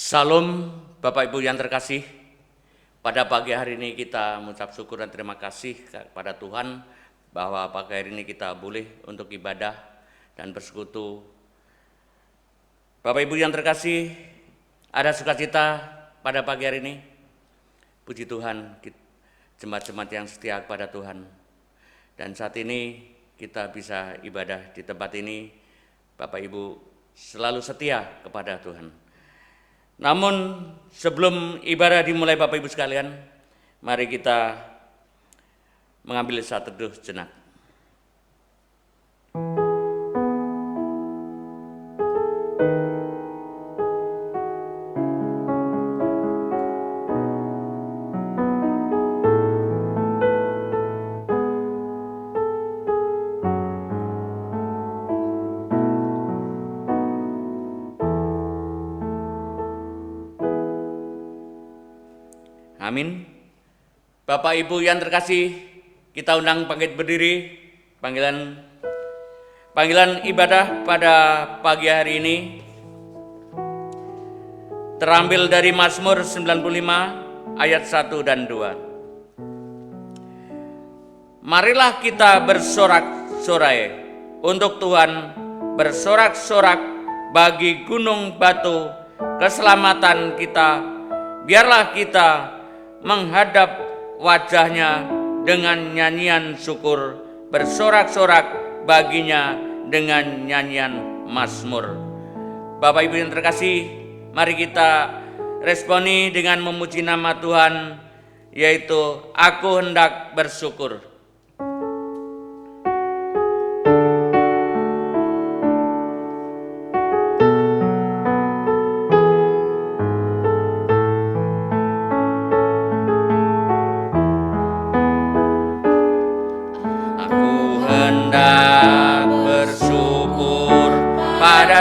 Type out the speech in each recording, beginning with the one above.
Salam Bapak Ibu yang terkasih, pada pagi hari ini kita mengucap syukur dan terima kasih kepada Tuhan bahwa pagi hari ini kita boleh untuk ibadah dan bersekutu. Bapak Ibu yang terkasih, ada sukacita pada pagi hari ini. Puji Tuhan, jemaat-jemaat yang setia kepada Tuhan. Dan saat ini kita bisa ibadah di tempat ini, Bapak Ibu selalu setia kepada Tuhan. Namun sebelum ibadah dimulai Bapak Ibu sekalian, mari kita mengambil saat teduh jenak. Amin. Bapak Ibu yang terkasih, kita undang bangkit berdiri. Panggilan ibadah pada pagi hari ini terambil dari Mazmur 95 ayat 1 dan 2. Marilah kita bersorak-sorai untuk Tuhan, bersorak-sorak bagi gunung batu keselamatan kita. Biarlah kita menghadap wajahnya dengan nyanyian syukur, bersorak-sorak baginya dengan nyanyian mazmur. Bapak Ibu yang terkasih, mari kita responi dengan memuji nama Tuhan, yaitu aku hendak bersyukur.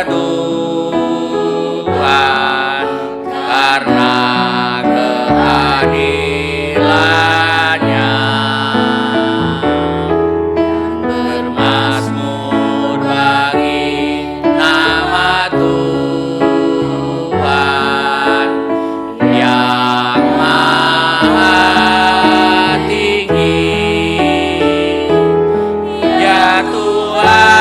Tuhan karena keadilannya, bermazmur bagi nama Tuhan yang maha tinggi. Ya Tuhan,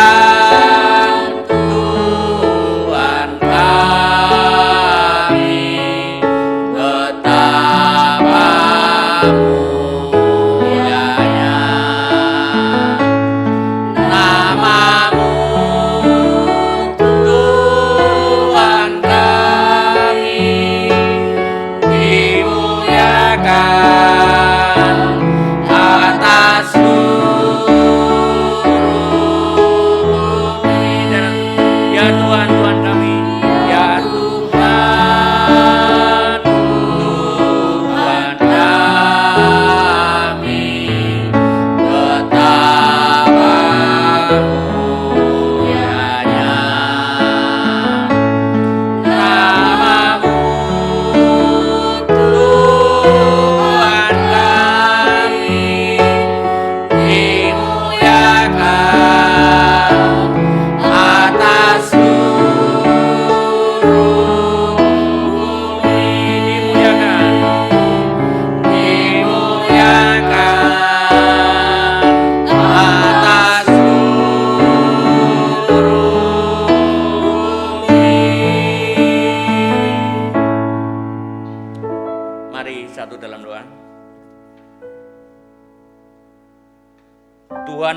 Tuhan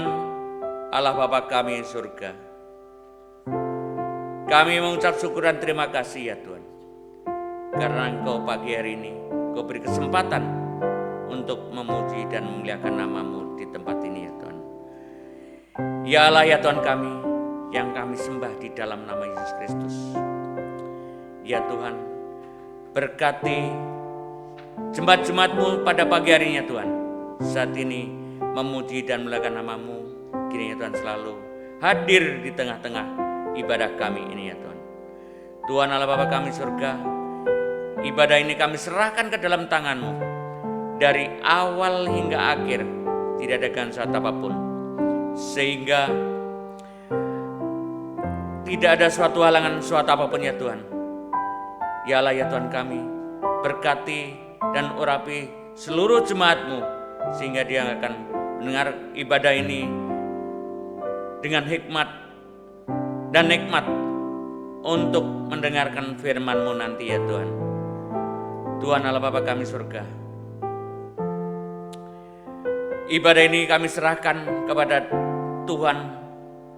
Allah Bapa kami surga, kami mengucap syukur dan terima kasih ya Tuhan, karena Engkau pagi hari ini Engkau beri kesempatan untuk memuji dan memuliakan nama-Mu di tempat ini ya Tuhan. Ya Allah ya Tuhan kami, yang kami sembah di dalam nama Yesus Kristus. Ya Tuhan, berkati jemaat-jemaat-Mu pada pagi hari ini ya Tuhan, saat ini memuji dan memuliakan nama-Mu. Kiranya Tuhan selalu hadir di tengah-tengah ibadah kami ini ya Tuhan. Tuhan Allah Bapa kami surga, ibadah ini kami serahkan ke dalam tangan-Mu. Dari awal hingga akhir tidak ada gangguan apapun, sehingga tidak ada suatu halangan suatu apapun ya Tuhan Ya Allah ya Tuhan kami, berkati dan urapi seluruh jemaat-Mu, sehingga dia akan mendengar ibadah ini dengan hikmat dan nikmat untuk mendengarkan firman-Mu nanti ya Tuhan. Tuhan Allah Bapa kami surga, ibadah ini kami serahkan kepada Tuhan,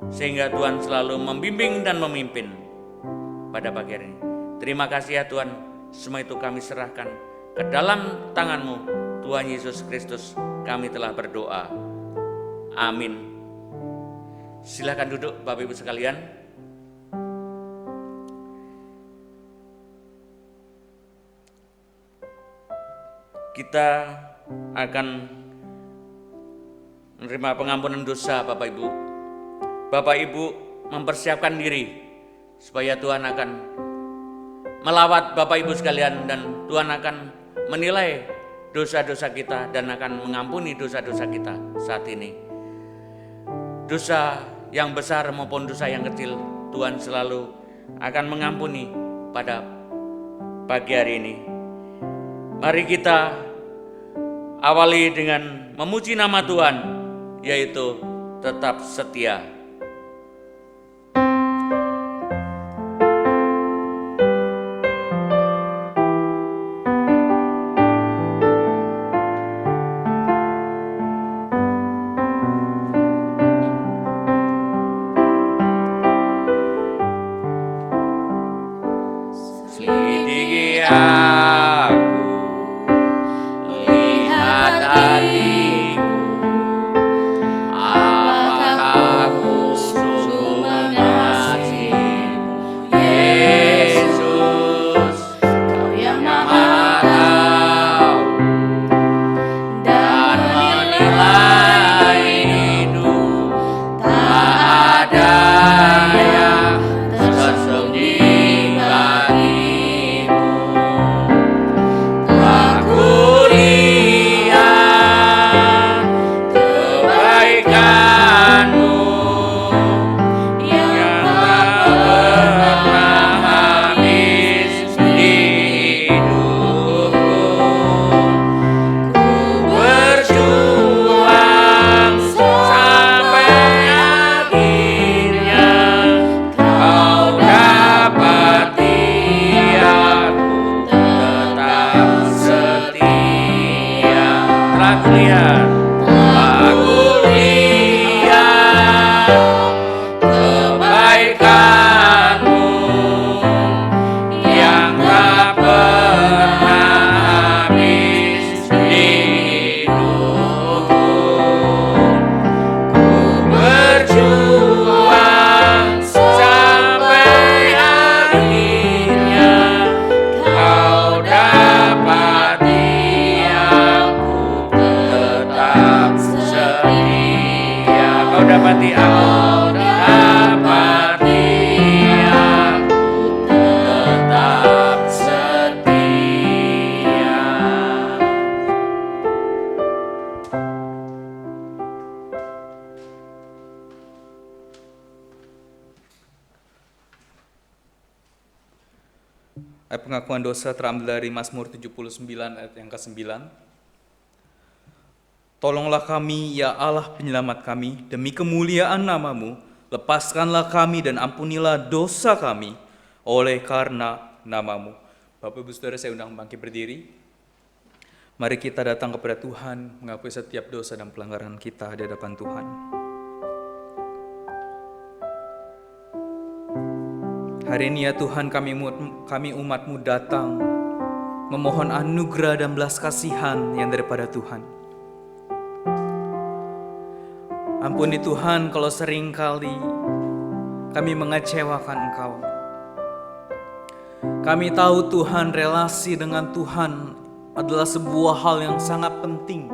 sehingga Tuhan selalu membimbing dan memimpin pada pagi hari ini. Terima kasih ya Tuhan, semua itu kami serahkan ke dalam tangan-Mu, Tuhan Yesus Kristus. Kami telah berdoa. Amin. Silakan duduk Bapak Ibu sekalian. Kita akan menerima pengampunan dosa Bapak Ibu. Bapak Ibu mempersiapkan diri supaya Tuhan akan melawat Bapak Ibu sekalian, dan Tuhan akan menilai dosa-dosa kita dan akan mengampuni dosa-dosa kita saat ini. Dosa yang besar maupun dosa yang kecil, Tuhan selalu akan mengampuni pada pagi hari ini. Mari kita awali dengan memuji nama Tuhan, yaitu tetap setia. Selidiki aku, lihat hatiku, apakah aku sungguh mengasihimu, Yesus, Kau yang Maha Tahu dan menilai hidup, tak ada yang tersembunyi bagimu. Aku lihat kebaikan-Mu yang tak pernah habis di hidupku. Ku berjuang sampai akhirnya Kau dapati aku tetap setia. Telah kulihat kebaikan-Mu yang tak pernah habis di hidupku. Ku berjuang sampai akhirnya Kau dapati aku tetap setia. Kau dapati aku, dapati aku tetap setia. Ayat pengakuan dosa terambil dari Mazmur 79 ayat yang ke-9. Tolonglah kami, ya Allah penyelamat kami, demi kemuliaan nama-Mu, lepaskanlah kami dan ampunilah dosa kami oleh karena nama-Mu. Bapak Ibu Saudara, saya undang bangkit berdiri. Mari kita datang kepada Tuhan, mengakui setiap dosa dan pelanggaran kita di hadapan Tuhan. Hari ini ya Tuhan, kami umat-Mu datang memohon anugerah dan belas kasihan yang daripada Tuhan. Ampuni Tuhan kalau seringkali kami mengecewakan Engkau. Kami tahu Tuhan, relasi dengan Tuhan adalah sebuah hal yang sangat penting,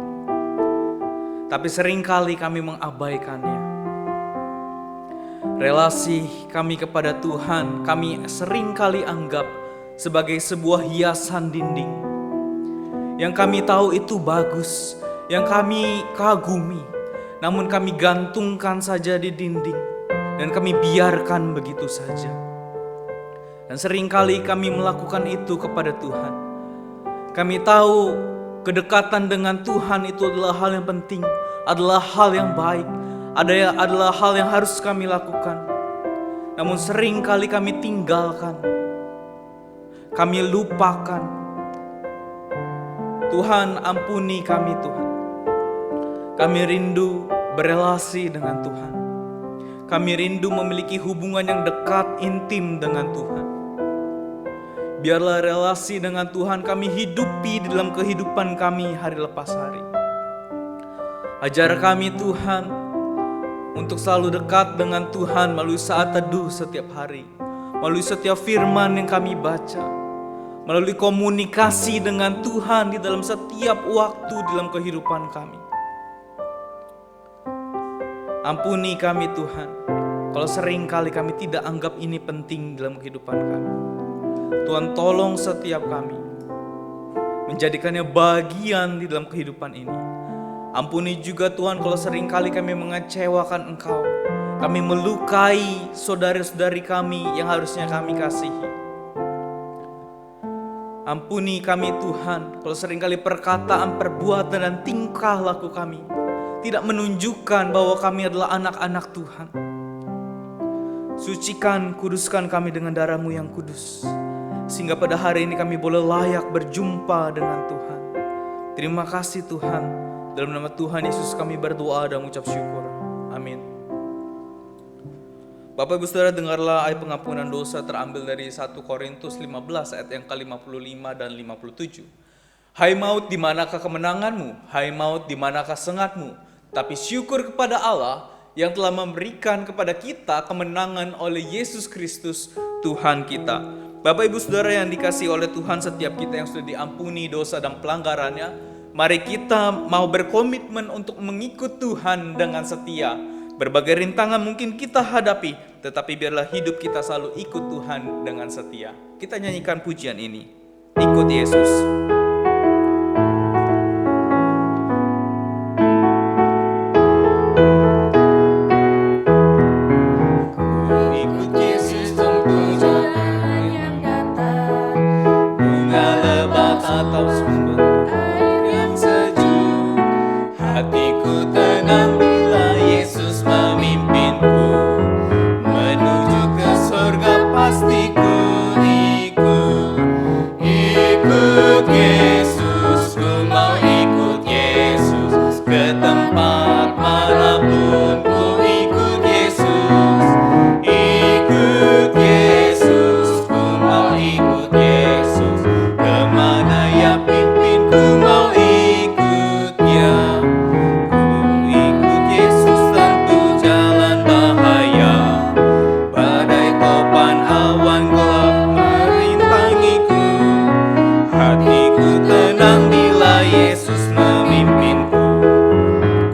tapi seringkali kami mengabaikannya. Relasi kami kepada Tuhan, kami seringkali anggap sebagai sebuah hiasan dinding yang kami tahu itu bagus, yang kami kagumi, namun kami gantungkan saja di dinding dan kami biarkan begitu saja. Dan seringkali kami melakukan itu kepada Tuhan. Kami tahu kedekatan dengan Tuhan itu adalah hal yang penting, adalah hal yang baik, adalah hal yang harus kami lakukan. Namun seringkali kami tinggalkan, kami lupakan. Tuhan, ampuni kami Tuhan. Kami rindu berelasi dengan Tuhan. Kami rindu memiliki hubungan yang dekat, intim dengan Tuhan. Biarlah relasi dengan Tuhan kami hidupi di dalam kehidupan kami hari lepas hari. Ajar kami Tuhan untuk selalu dekat dengan Tuhan melalui saat teduh setiap hari, melalui setiap firman yang kami baca, melalui komunikasi dengan Tuhan di dalam setiap waktu di dalam kehidupan kami. Ampuni kami Tuhan, kalau seringkali kami tidak anggap ini penting dalam kehidupan kami. Tuhan, tolong setiap kami menjadikannya bagian di dalam kehidupan ini. Ampuni juga Tuhan kalau seringkali kami mengecewakan Engkau, kami melukai saudara-saudari kami yang harusnya kami kasihi. Ampuni kami Tuhan kalau seringkali perkataan, perbuatan, dan tingkah laku kami tidak menunjukkan bahwa kami adalah anak-anak Tuhan. Sucikan, kuduskan kami dengan darah-Mu yang kudus, sehingga pada hari ini kami boleh layak berjumpa dengan Tuhan. Terima kasih Tuhan. Dalam nama Tuhan Yesus kami berdoa dan mengucap syukur. Amin. Bapak Ibu Saudara, dengarlah ayat pengampunan dosa terambil dari 1 Korintus 15 ayat yang ke-55 dan 57. Hai maut, di manakah kemenanganmu? Hai maut, di manakah sengatmu? Tapi syukur kepada Allah yang telah memberikan kepada kita kemenangan oleh Yesus Kristus Tuhan kita. Bapak Ibu Saudara yang dikasihi oleh Tuhan, setiap kita yang sudah diampuni dosa dan pelanggarannya, mari kita mau berkomitmen untuk mengikut Tuhan dengan setia. Berbagai rintangan mungkin kita hadapi, tetapi biarlah hidup kita selalu ikut Tuhan dengan setia. Kita nyanyikan pujian ini, ikut Yesus. Atau sumber air yang sejuk, hatiku tenang bila Yesus memimpinku menuju ke surga. Pasti ku ikut, ikut Yesus, ku mau ikut Yesus ke tempat manapun. Ku ikut Yesus, ikut Yesus, ku mau ikut Yesus. Kemana ya pimpin, ku mau ikutnya. Ku ikut Yesus tentu jalan bahaya, badai topan awan gelap merintangiku. Hatiku tenang bila Yesus memimpinku.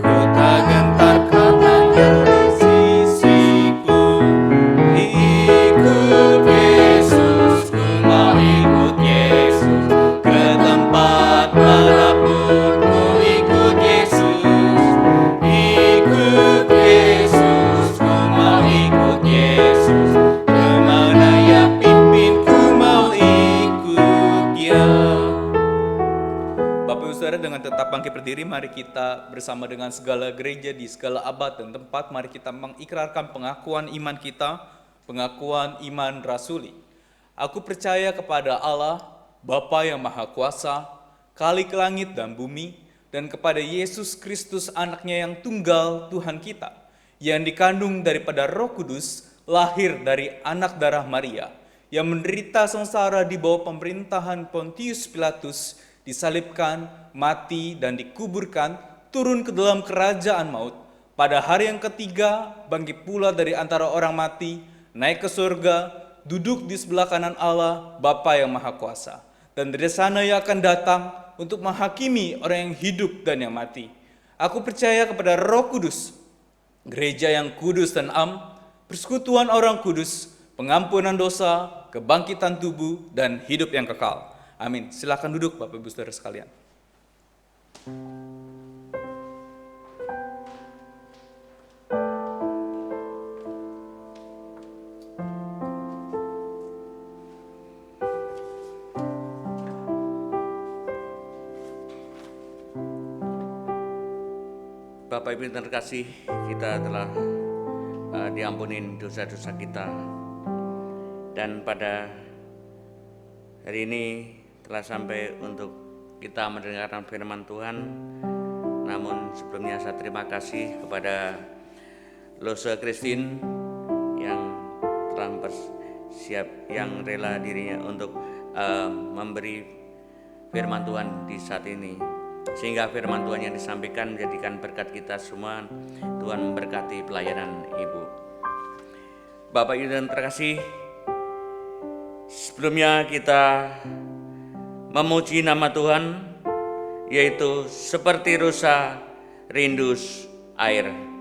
Ku tak gentar karena Dia di sisiku. Ikut Yesus, ku mau ikut Yesus ke tempat manapun. Ku ikut Yesus, ikut Yesus, ku mau ikut Yesus. Kemana ya pimpin, ku mau ikut Dia. Bapak Ibu Saudara, dengan tetap bangkit berdiri, mari kita bersama dengan segala gereja di segala abad dan tempat, mari kita mengikrarkan pengakuan iman kita, pengakuan iman rasuli. Aku percaya kepada Allah, Bapa yang Maha Kuasa, Khalik langit dan bumi, dan kepada Yesus Kristus anaknya yang tunggal Tuhan kita, yang dikandung daripada Roh Kudus, lahir dari anak darah Maria, yang menderita sengsara di bawah pemerintahan Pontius Pilatus, disalibkan, mati dan dikuburkan, turun ke dalam kerajaan maut. Pada hari yang ketiga, bangkit pula dari antara orang mati, naik ke surga, duduk di sebelah kanan Allah, Bapa yang Maha Kuasa. Dan dari sana Ia akan datang untuk menghakimi orang yang hidup dan yang mati. Aku percaya kepada Roh Kudus, gereja yang kudus dan am, persekutuan orang kudus, pengampunan dosa, kebangkitan tubuh, dan hidup yang kekal. Amin. Silakan duduk Bapak Ibu Saudara sekalian. Bapak Ibu yang terkasih, kita telah diampunin dosa-dosa kita, dan pada hari ini telah sampai untuk kita mendengarkan firman Tuhan. Namun sebelumnya saya terima kasih kepada Lose Christine yang telah bersiap, yang rela dirinya untuk memberi firman Tuhan di saat ini, sehingga firman Tuhan yang disampaikan menjadikan berkat kita semua. Tuhan memberkati pelayanan Ibu. Bapak Ibu yang terkasih, sebelumnya kita memuji nama Tuhan, yaitu seperti rusa rindu air.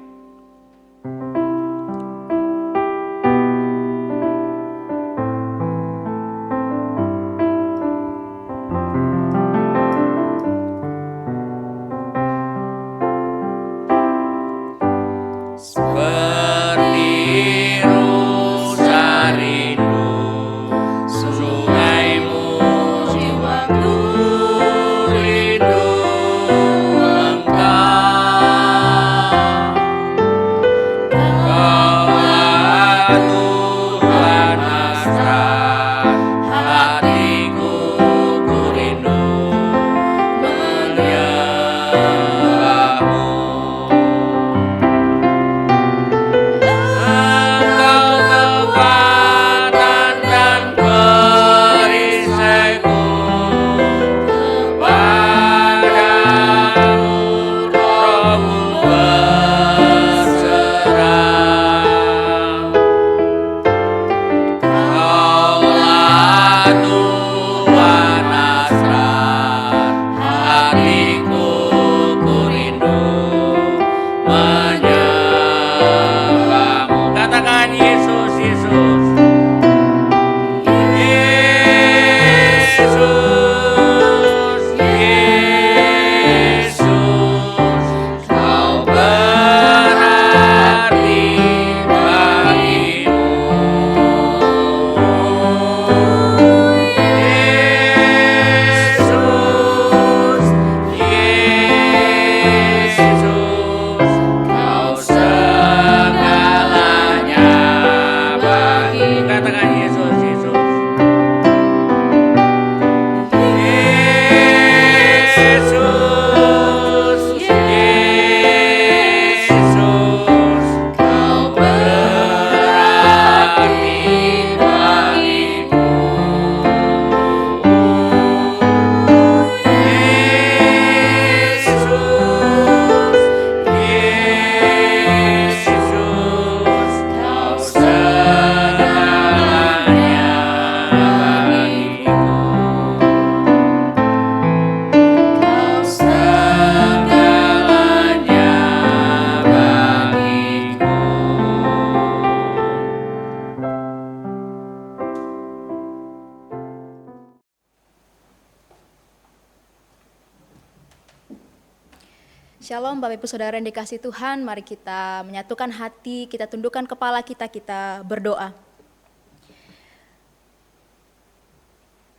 Shalom Bapak Ibu Saudara yang dikasihi Tuhan, mari kita menyatukan hati, kita tundukkan kepala kita berdoa.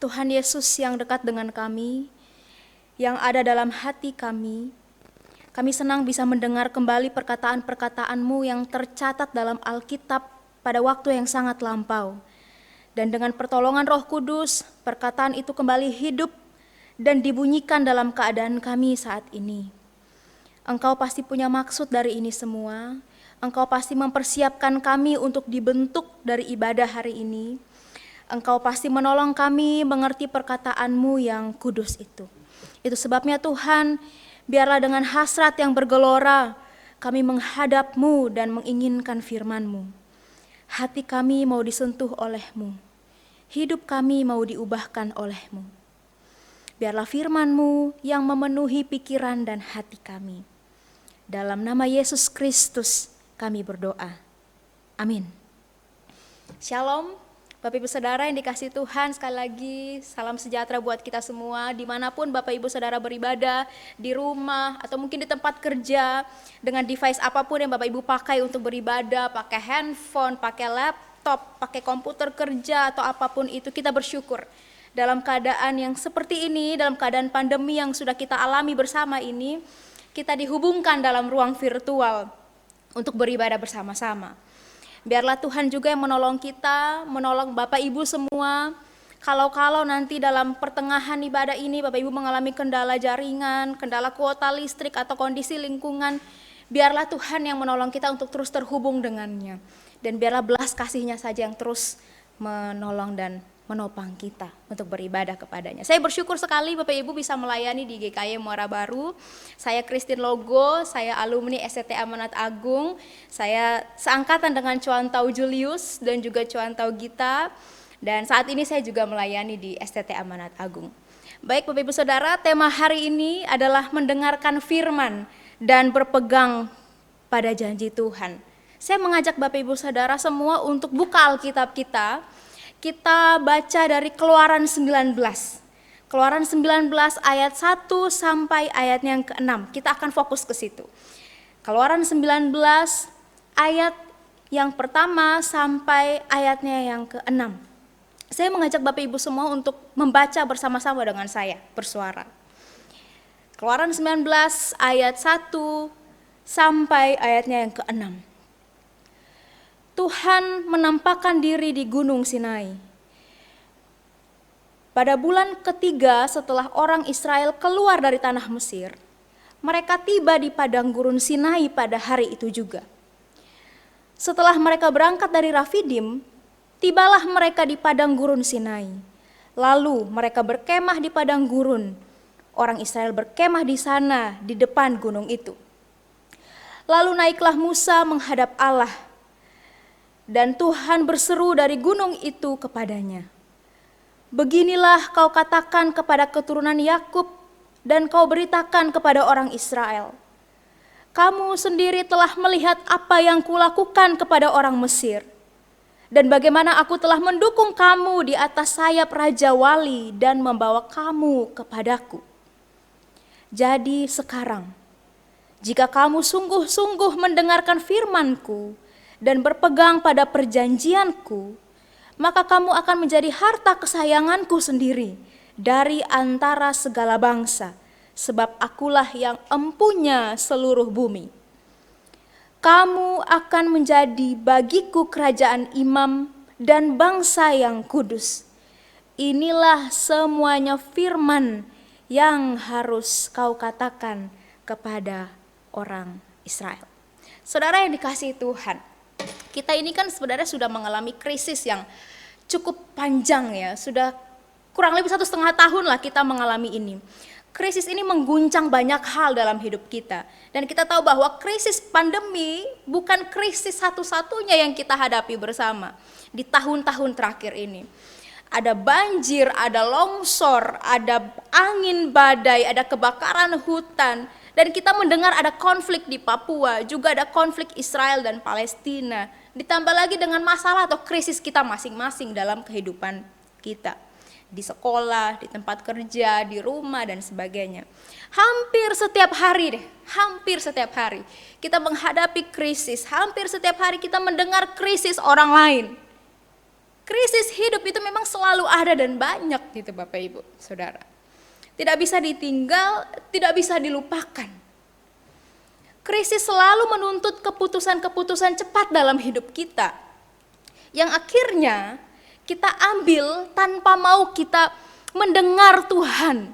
Tuhan Yesus yang dekat dengan kami, yang ada dalam hati kami senang bisa mendengar kembali perkataan-perkataan-Mu yang tercatat dalam Alkitab pada waktu yang sangat lampau. Dan dengan pertolongan Roh Kudus, perkataan itu kembali hidup dan dibunyikan dalam keadaan kami saat ini. Engkau pasti punya maksud dari ini semua. Engkau pasti mempersiapkan kami untuk dibentuk dari ibadah hari ini. Engkau pasti menolong kami mengerti perkataan-Mu yang kudus itu. Itu sebabnya Tuhan, biarlah dengan hasrat yang bergelora kami menghadap-Mu dan menginginkan firman-Mu. Hati kami mau disentuh oleh-Mu. Hidup kami mau diubahkan oleh-Mu. Biarlah firman-Mu yang memenuhi pikiran dan hati kami. Dalam nama Yesus Kristus kami berdoa. Amin. Shalom, Bapak Ibu Saudara yang dikasihi Tuhan, sekali lagi salam sejahtera buat kita semua. Dimanapun Bapak Ibu Saudara beribadah, di rumah atau mungkin di tempat kerja, dengan device apapun yang Bapak Ibu pakai untuk beribadah, pakai handphone, pakai laptop, pakai komputer kerja atau apapun itu, kita bersyukur. Dalam keadaan yang seperti ini, dalam keadaan pandemi yang sudah kita alami bersama ini, kita dihubungkan dalam ruang virtual untuk beribadah bersama-sama. Biarlah Tuhan juga yang menolong kita, menolong Bapak Ibu semua. Kalau nanti dalam pertengahan ibadah ini Bapak Ibu mengalami kendala jaringan, kendala kuota listrik atau kondisi lingkungan, biarlah Tuhan yang menolong kita untuk terus terhubung dengannya. Dan biarlah belas kasih-Nya saja yang terus menolong dan menopang kita untuk beribadah kepadanya. Saya bersyukur sekali Bapak Ibu bisa melayani di GKY Muara Baru. Saya Christine Logo, saya alumni STT Amanat Agung. Saya seangkatan dengan Cuantau Julius dan juga Cuantau Gita. Dan saat ini saya juga melayani di STT Amanat Agung. Baik Bapak Ibu Saudara, tema hari ini adalah mendengarkan firman dan berpegang pada janji Tuhan. Saya mengajak Bapak Ibu Saudara semua untuk buka Alkitab kita. Kita baca dari Keluaran 19. Keluaran 19 ayat 1 sampai ayatnya yang ke-6. Kita akan fokus ke situ. Keluaran 19 ayat yang pertama sampai ayatnya yang ke-6. Saya mengajak Bapak Ibu semua untuk membaca bersama-sama dengan saya bersuara. Keluaran 19 ayat 1 sampai ayatnya yang ke-6. Tuhan menampakkan diri di Gunung Sinai. Pada bulan ketiga setelah orang Israel keluar dari tanah Mesir, mereka tiba di padang gurun Sinai pada hari itu juga. Setelah mereka berangkat dari Rafidim, tibalah mereka di padang gurun Sinai. Lalu mereka berkemah di padang gurun. Orang Israel berkemah di sana di depan gunung itu. Lalu naiklah Musa menghadap Allah. Dan Tuhan berseru dari gunung itu kepadanya, beginilah kau katakan kepada keturunan Yakub dan kau beritakan kepada orang Israel. Kamu sendiri telah melihat apa yang kulakukan kepada orang Mesir, dan bagaimana aku telah mendukung kamu di atas sayap Raja Wali dan membawa kamu kepadaku. Jadi sekarang, jika kamu sungguh-sungguh mendengarkan firman-Ku, dan berpegang pada perjanjianku, maka kamu akan menjadi harta kesayanganku sendiri dari antara segala bangsa, sebab akulah yang empunya seluruh bumi. Kamu akan menjadi bagiku kerajaan imam dan bangsa yang kudus. Inilah semuanya firman yang harus kau katakan kepada orang Israel. Saudara yang dikasihi Tuhan, kita ini kan sebenarnya sudah mengalami krisis yang cukup panjang ya, sudah kurang lebih 1,5 tahun lah kita mengalami ini. Krisis ini mengguncang banyak hal dalam hidup kita. Dan kita tahu bahwa krisis pandemi bukan krisis satu-satunya yang kita hadapi bersama di tahun-tahun terakhir ini. Ada banjir, ada longsor, ada angin badai, ada kebakaran hutan. Dan kita mendengar ada konflik di Papua, juga ada konflik Israel dan Palestina. Ditambah lagi dengan masalah atau krisis kita masing-masing dalam kehidupan kita. Di sekolah, di tempat kerja, di rumah dan sebagainya. Hampir setiap hari kita menghadapi krisis. Hampir setiap hari kita mendengar krisis orang lain. Krisis hidup itu memang selalu ada dan banyak gitu Bapak Ibu Saudara. Tidak bisa ditinggal, tidak bisa dilupakan. Krisis selalu menuntut keputusan-keputusan cepat dalam hidup kita. Yang akhirnya kita ambil tanpa mau kita mendengar Tuhan.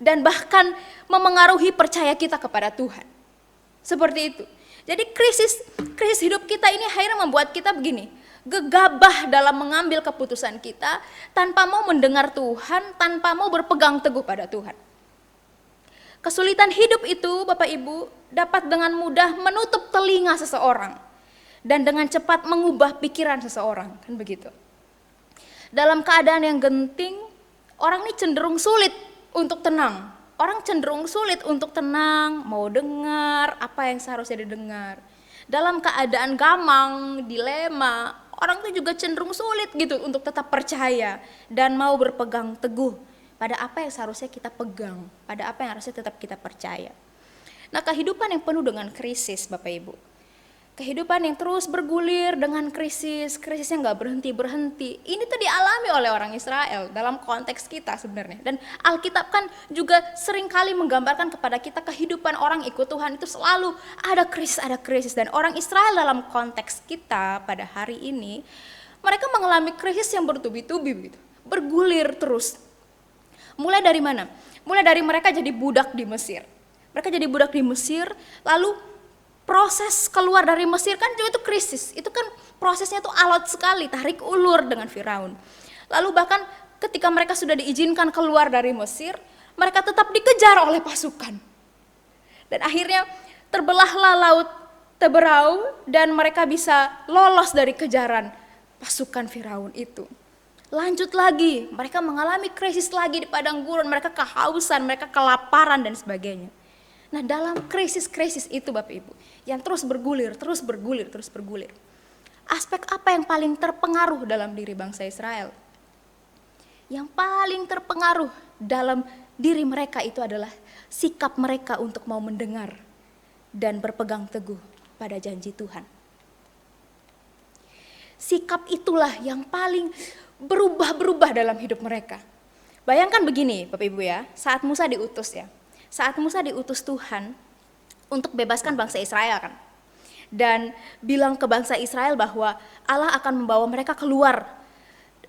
Dan bahkan memengaruhi percaya kita kepada Tuhan. Seperti itu. Jadi krisis hidup kita ini akhirnya membuat kita begini. Gegabah dalam mengambil keputusan kita tanpa mau mendengar Tuhan, tanpa mau berpegang teguh pada Tuhan. Kesulitan hidup itu Bapak Ibu dapat dengan mudah menutup telinga seseorang dan dengan cepat mengubah pikiran seseorang, kan begitu. Dalam keadaan yang genting, orang ini cenderung sulit untuk tenang. Orang cenderung sulit untuk tenang, mau dengar apa yang seharusnya didengar. Dalam keadaan gamang, dilema, orang itu juga cenderung sulit gitu untuk tetap percaya dan mau berpegang teguh pada apa yang seharusnya kita pegang, pada apa yang harusnya tetap kita percaya. Nah, kehidupan yang penuh dengan krisis Bapak Ibu. Kehidupan yang terus bergulir dengan krisisnya nggak berhenti-berhenti. Ini tuh dialami oleh orang Israel dalam konteks kita sebenarnya. Dan Alkitab kan juga seringkali menggambarkan kepada kita kehidupan orang ikut Tuhan itu selalu ada krisis. Dan orang Israel dalam konteks kita pada hari ini, mereka mengalami krisis yang bertubi-tubi begitu, bergulir terus. Mulai dari mana? Mulai dari mereka jadi budak di Mesir. Mereka jadi budak di Mesir, lalu proses keluar dari Mesir kan juga itu krisis. Itu kan prosesnya tuh alot sekali, tarik ulur dengan Firaun. Lalu bahkan ketika mereka sudah diizinkan keluar dari Mesir, mereka tetap dikejar oleh pasukan. Dan akhirnya terbelahlah laut Teberau dan mereka bisa lolos dari kejaran pasukan Firaun itu. Lanjut lagi, mereka mengalami krisis lagi di padang gurun, mereka kehausan, mereka kelaparan dan sebagainya. Nah, dalam krisis-krisis itu Bapak Ibu, yang terus bergulir, aspek apa yang paling terpengaruh dalam diri bangsa Israel? Yang paling terpengaruh dalam diri mereka itu adalah sikap mereka untuk mau mendengar dan berpegang teguh pada janji Tuhan. Sikap itulah yang paling berubah dalam hidup mereka. Bayangkan begini Bapak Ibu ya, saat Musa diutus Tuhan untuk bebaskan bangsa Israel kan. Dan bilang ke bangsa Israel bahwa Allah akan membawa mereka keluar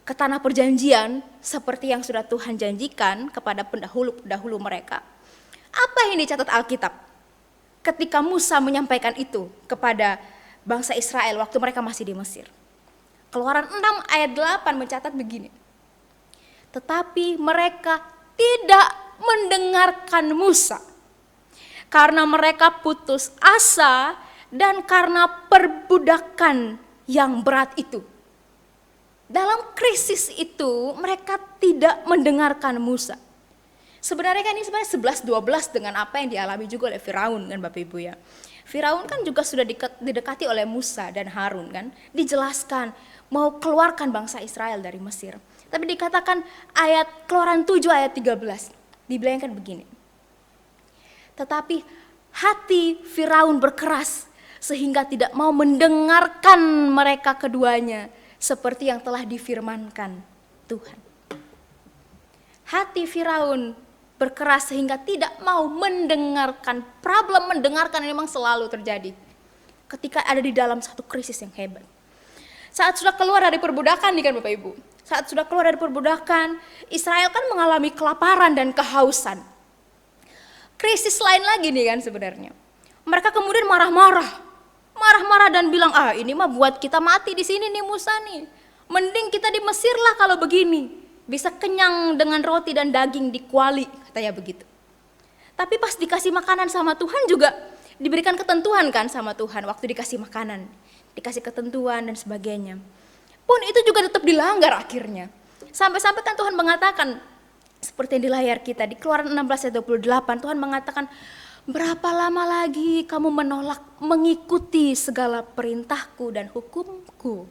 ke tanah perjanjian seperti yang sudah Tuhan janjikan kepada pendahulu mereka. Apa yang dicatat Alkitab ketika Musa menyampaikan itu kepada bangsa Israel waktu mereka masih di Mesir? Keluaran 6 ayat 8 mencatat begini. Tetapi mereka tidak mendengarkan Musa karena mereka putus asa dan karena perbudakan yang berat itu. Dalam krisis itu mereka tidak mendengarkan Musa. Sebenarnya kan ini sebenarnya 11-12 dengan apa yang dialami juga oleh Firaun kan Bapak Ibu ya. Firaun kan juga sudah didekati oleh Musa dan Harun kan, dijelaskan mau keluarkan bangsa Israel dari Mesir. Tapi dikatakan Keluaran 7 ayat 13. Dibilangkan begini, tetapi hati Firaun berkeras sehingga tidak mau mendengarkan mereka keduanya seperti yang telah difirmankan Tuhan. Hati Firaun berkeras sehingga tidak mau mendengarkan. Problem mendengarkan memang selalu terjadi ketika ada di dalam satu krisis yang hebat. Saat sudah keluar dari perbudakan nih kan Bapak Ibu. Saat sudah keluar dari perbudakan, Israel kan mengalami kelaparan dan kehausan. Krisis lain lagi nih kan sebenarnya. Mereka kemudian marah-marah dan bilang, ini mah buat kita mati di sini nih Musa nih. Mending kita di Mesir lah kalau begini. Bisa kenyang dengan roti dan daging di kuali, katanya begitu. Tapi pas dikasih makanan sama Tuhan juga diberikan ketentuan kan sama Tuhan waktu dikasih makanan. Dikasih ketentuan dan sebagainya. Pun itu juga tetap dilanggar akhirnya. Sampai-sampai kan Tuhan mengatakan, seperti yang di layar kita, di Keluaran 16 ayat 28, Tuhan mengatakan, berapa lama lagi kamu menolak mengikuti segala perintahku dan hukumku?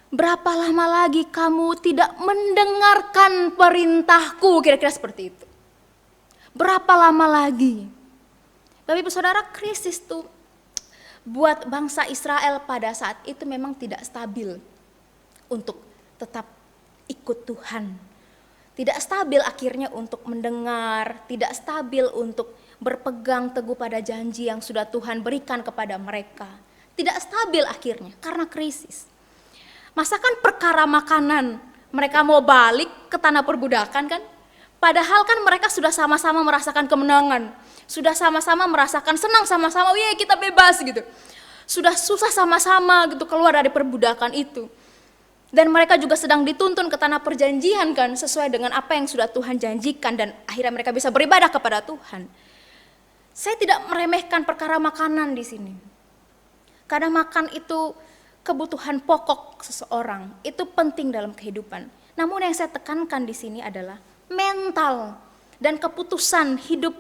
Berapa lama lagi kamu tidak mendengarkan perintahku? Kira-kira seperti itu. Berapa lama lagi? Bapak Ibu Saudara, krisis tuh buat bangsa Israel pada saat itu memang tidak stabil untuk tetap ikut Tuhan. Tidak stabil akhirnya untuk mendengar, tidak stabil untuk berpegang teguh pada janji yang sudah Tuhan berikan kepada mereka. Tidak stabil akhirnya karena krisis. Masakan perkara makanan, mereka mau balik ke tanah perbudakan kan? Padahal kan mereka sudah sama-sama merasakan kemenangan. Sudah sama-sama merasakan senang sama-sama, kita bebas gitu. Sudah susah sama-sama gitu keluar dari perbudakan itu. Dan mereka juga sedang dituntun ke tanah perjanjian kan, sesuai dengan apa yang sudah Tuhan janjikan, dan akhirnya mereka bisa beribadah kepada Tuhan. Saya tidak meremehkan perkara makanan di sini. Karena makan itu kebutuhan pokok seseorang, itu penting dalam kehidupan. Namun yang saya tekankan di sini adalah mental dan keputusan hidup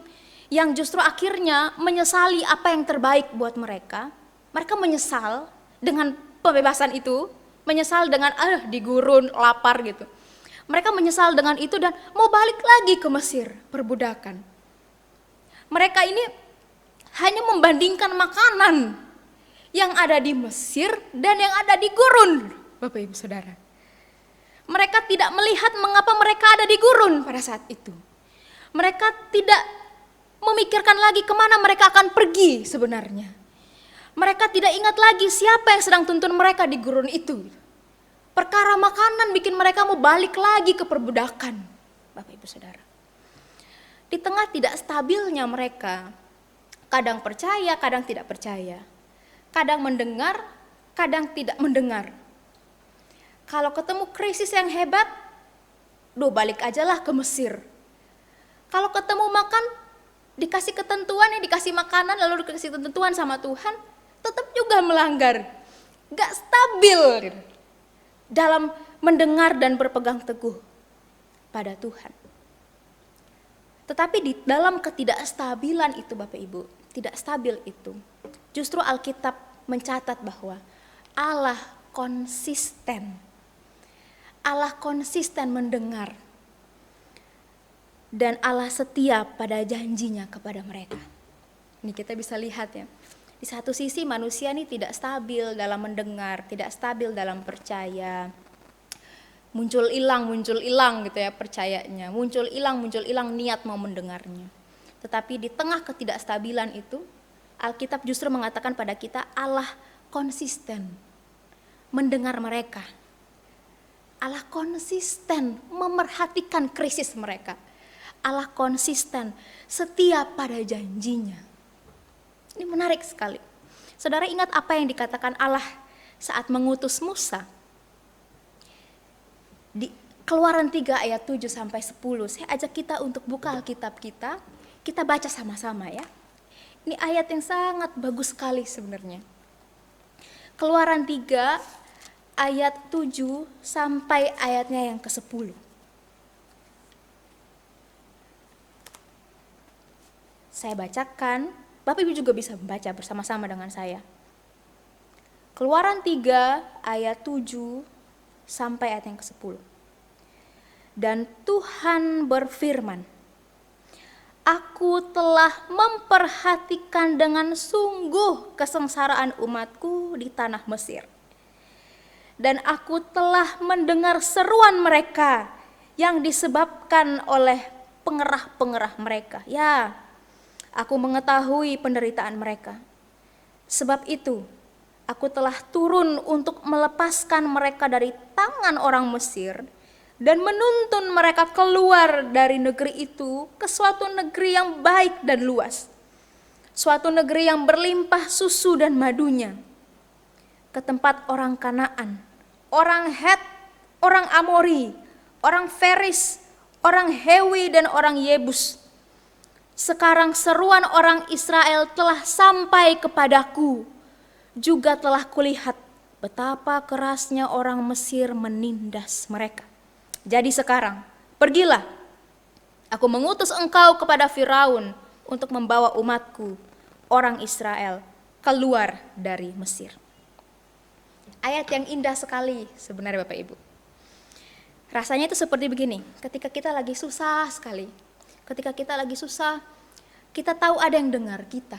yang justru akhirnya menyesali apa yang terbaik buat mereka. Mereka menyesal dengan pembebasan itu, menyesal dengan di gurun lapar gitu. Mereka menyesal dengan itu dan mau balik lagi ke Mesir, perbudakan. Mereka ini hanya membandingkan makanan yang ada di Mesir dan yang ada di gurun, Bapak Ibu Saudara. Mereka tidak melihat mengapa mereka ada di gurun pada saat itu. Mereka tidak memikirkan lagi kemana mereka akan pergi sebenarnya. Mereka tidak ingat lagi siapa yang sedang tuntun mereka di gurun itu. Perkara makanan bikin mereka mau balik lagi ke perbudakan, Bapak Ibu Saudara. Di tengah tidak stabilnya mereka, kadang percaya, kadang tidak percaya. Kadang mendengar, kadang tidak mendengar. Kalau ketemu krisis yang hebat, balik aja lah ke Mesir. Kalau ketemu makan, dikasih ketentuan, dikasih makanan, lalu dikasih ketentuan sama Tuhan, tetap juga melanggar. Gak stabil dalam mendengar dan berpegang teguh pada Tuhan. Tetapi di dalam ketidakstabilan itu Bapak Ibu, tidak stabil itu, justru Alkitab mencatat bahwa Allah konsisten. Allah konsisten mendengar. Dan Allah setia pada janjinya kepada mereka. Ini kita bisa lihat ya. Di satu sisi manusia ini tidak stabil dalam mendengar, tidak stabil dalam percaya. Muncul hilang gitu ya percayanya. Muncul hilang niat mau mendengarnya. Tetapi di tengah ketidakstabilan itu, Alkitab justru mengatakan pada kita Allah konsisten mendengar mereka. Allah konsisten memerhatikan krisis mereka. Allah konsisten setia pada janjinya. Ini menarik sekali. Saudara ingat apa yang dikatakan Allah saat mengutus Musa? Di Keluaran 3 ayat 7 sampai 10. Saya ajak kita untuk buka Alkitab kita. Kita baca sama-sama ya. Ini ayat yang sangat bagus sekali sebenarnya. Keluaran 3 ayat 7 sampai ayatnya yang ke-10. Saya bacakan, Bapak Ibu juga bisa membaca bersama-sama dengan saya. Keluaran 3 ayat 7 sampai ayat yang ke-10. Dan Tuhan berfirman, Aku telah memperhatikan dengan sungguh kesengsaraan umatku di tanah Mesir. Dan aku telah mendengar seruan mereka yang disebabkan oleh pengerah-pengerah mereka. Ya, aku mengetahui penderitaan mereka. Sebab itu, aku telah turun untuk melepaskan mereka dari tangan orang Mesir dan menuntun mereka keluar dari negeri itu ke suatu negeri yang baik dan luas. Suatu negeri yang berlimpah susu dan madunya. Ke tempat orang Kanaan, orang Het, orang Amori, orang Feris, orang Hewi dan orang Yebus. Sekarang seruan orang Israel telah sampai kepadaku. Juga telah kulihat betapa kerasnya orang Mesir menindas mereka. Jadi sekarang, pergilah. Aku mengutus engkau kepada Firaun untuk membawa umatku, orang Israel, keluar dari Mesir. Ayat yang indah sekali sebenarnya Bapak Ibu. Rasanya itu seperti begini, ketika kita lagi susah sekali. Ketika kita lagi susah, kita tahu ada yang dengar kita.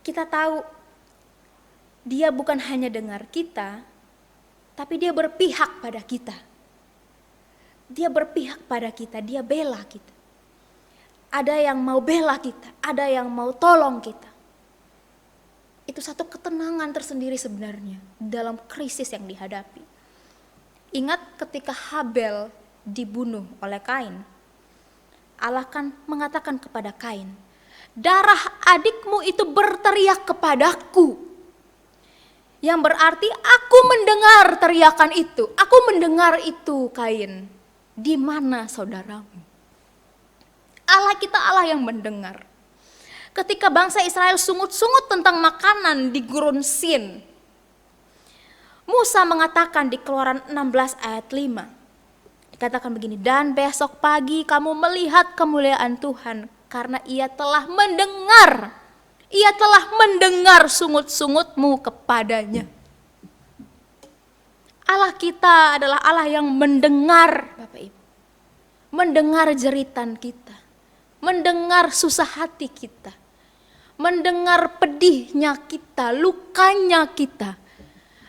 Kita tahu dia bukan hanya dengar kita, tapi dia berpihak pada kita. Dia berpihak pada kita, dia bela kita. Ada yang mau bela kita, ada yang mau tolong kita. Itu satu ketenangan tersendiri sebenarnya dalam krisis yang dihadapi. Ingat ketika Habel dibunuh oleh Kain, Allah kan mengatakan kepada Kain, darah adikmu itu berteriak kepadaku. Yang berarti aku mendengar teriakan itu. Aku mendengar itu, Kain. Di mana saudaramu? Allah kita Allah yang mendengar. Ketika bangsa Israel sungut-sungut tentang makanan di gurun Sin, Musa mengatakan di Keluaran 16 ayat 5. Dikatakan begini, dan besok pagi kamu melihat kemuliaan Tuhan karena ia telah mendengar. Ia telah mendengar sungut-sungutmu kepadanya. Allah kita adalah Allah yang mendengar, Bapak Ibu. Mendengar jeritan kita. Mendengar susah hati kita. mendengar pedihnya kita, lukanya kita.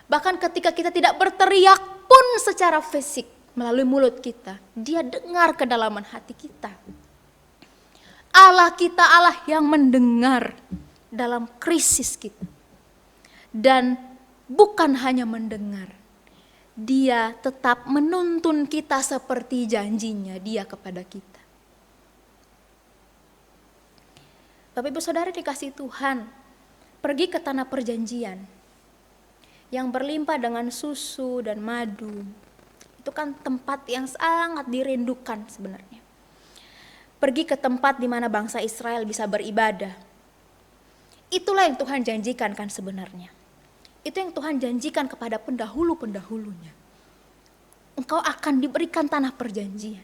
Bahkan ketika kita tidak berteriak pun secara fisik melalui mulut kita, Dia dengar kedalaman hati kita. Allah kita Allah yang mendengar dalam krisis kita. Dan bukan hanya mendengar, Dia tetap menuntun kita seperti janjinya Dia kepada kita. Bapak Ibu Saudara dikasihi Tuhan, pergi ke tanah perjanjian yang berlimpah dengan susu dan madu. Itu kan tempat yang sangat dirindukan sebenarnya. Pergi ke tempat di mana bangsa Israel bisa beribadah. Itulah yang Tuhan janjikan kan sebenarnya. Itu yang Tuhan janjikan kepada pendahulu-pendahulunya. Engkau akan diberikan tanah perjanjian.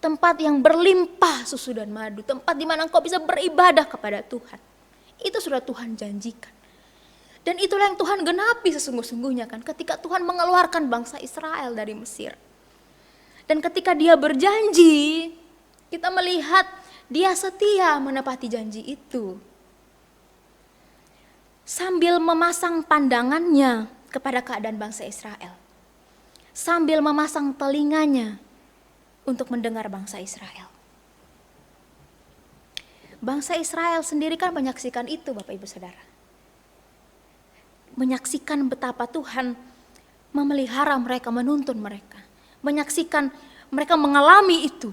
Tempat yang berlimpah susu dan madu. Tempat di mana engkau bisa beribadah kepada Tuhan. Itu sudah Tuhan janjikan. Dan itulah yang Tuhan genapi sesungguh-sungguhnya kan. Ketika Tuhan mengeluarkan bangsa Israel dari Mesir. Dan ketika Dia berjanji, kita melihat Dia setia menepati janji itu. Sambil memasang pandangannya kepada keadaan bangsa Israel. Sambil memasang telinganya untuk mendengar bangsa Israel. Bangsa Israel sendiri kan menyaksikan itu Bapak Ibu Saudara. Menyaksikan betapa Tuhan memelihara mereka, menuntun mereka. Menyaksikan mereka mengalami itu.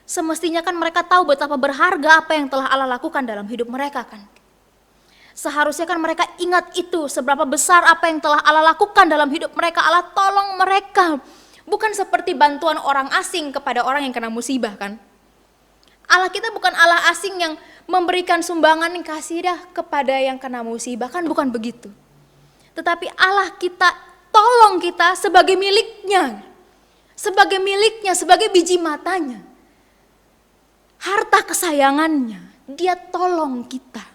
Semestinya kan mereka tahu betapa berharga apa yang telah Allah lakukan dalam hidup mereka kan. Seharusnya kan mereka ingat itu, seberapa besar apa yang telah Allah lakukan dalam hidup mereka. Allah tolong mereka. Bukan seperti bantuan orang asing kepada orang yang kena musibah kan. Allah kita bukan Allah asing yang memberikan sumbangan yang kasih dah kepada yang kena musibah kan, bukan begitu. Tetapi Allah kita tolong kita sebagai miliknya. Sebagai miliknya, sebagai biji matanya. Harta kesayangannya, Dia tolong kita.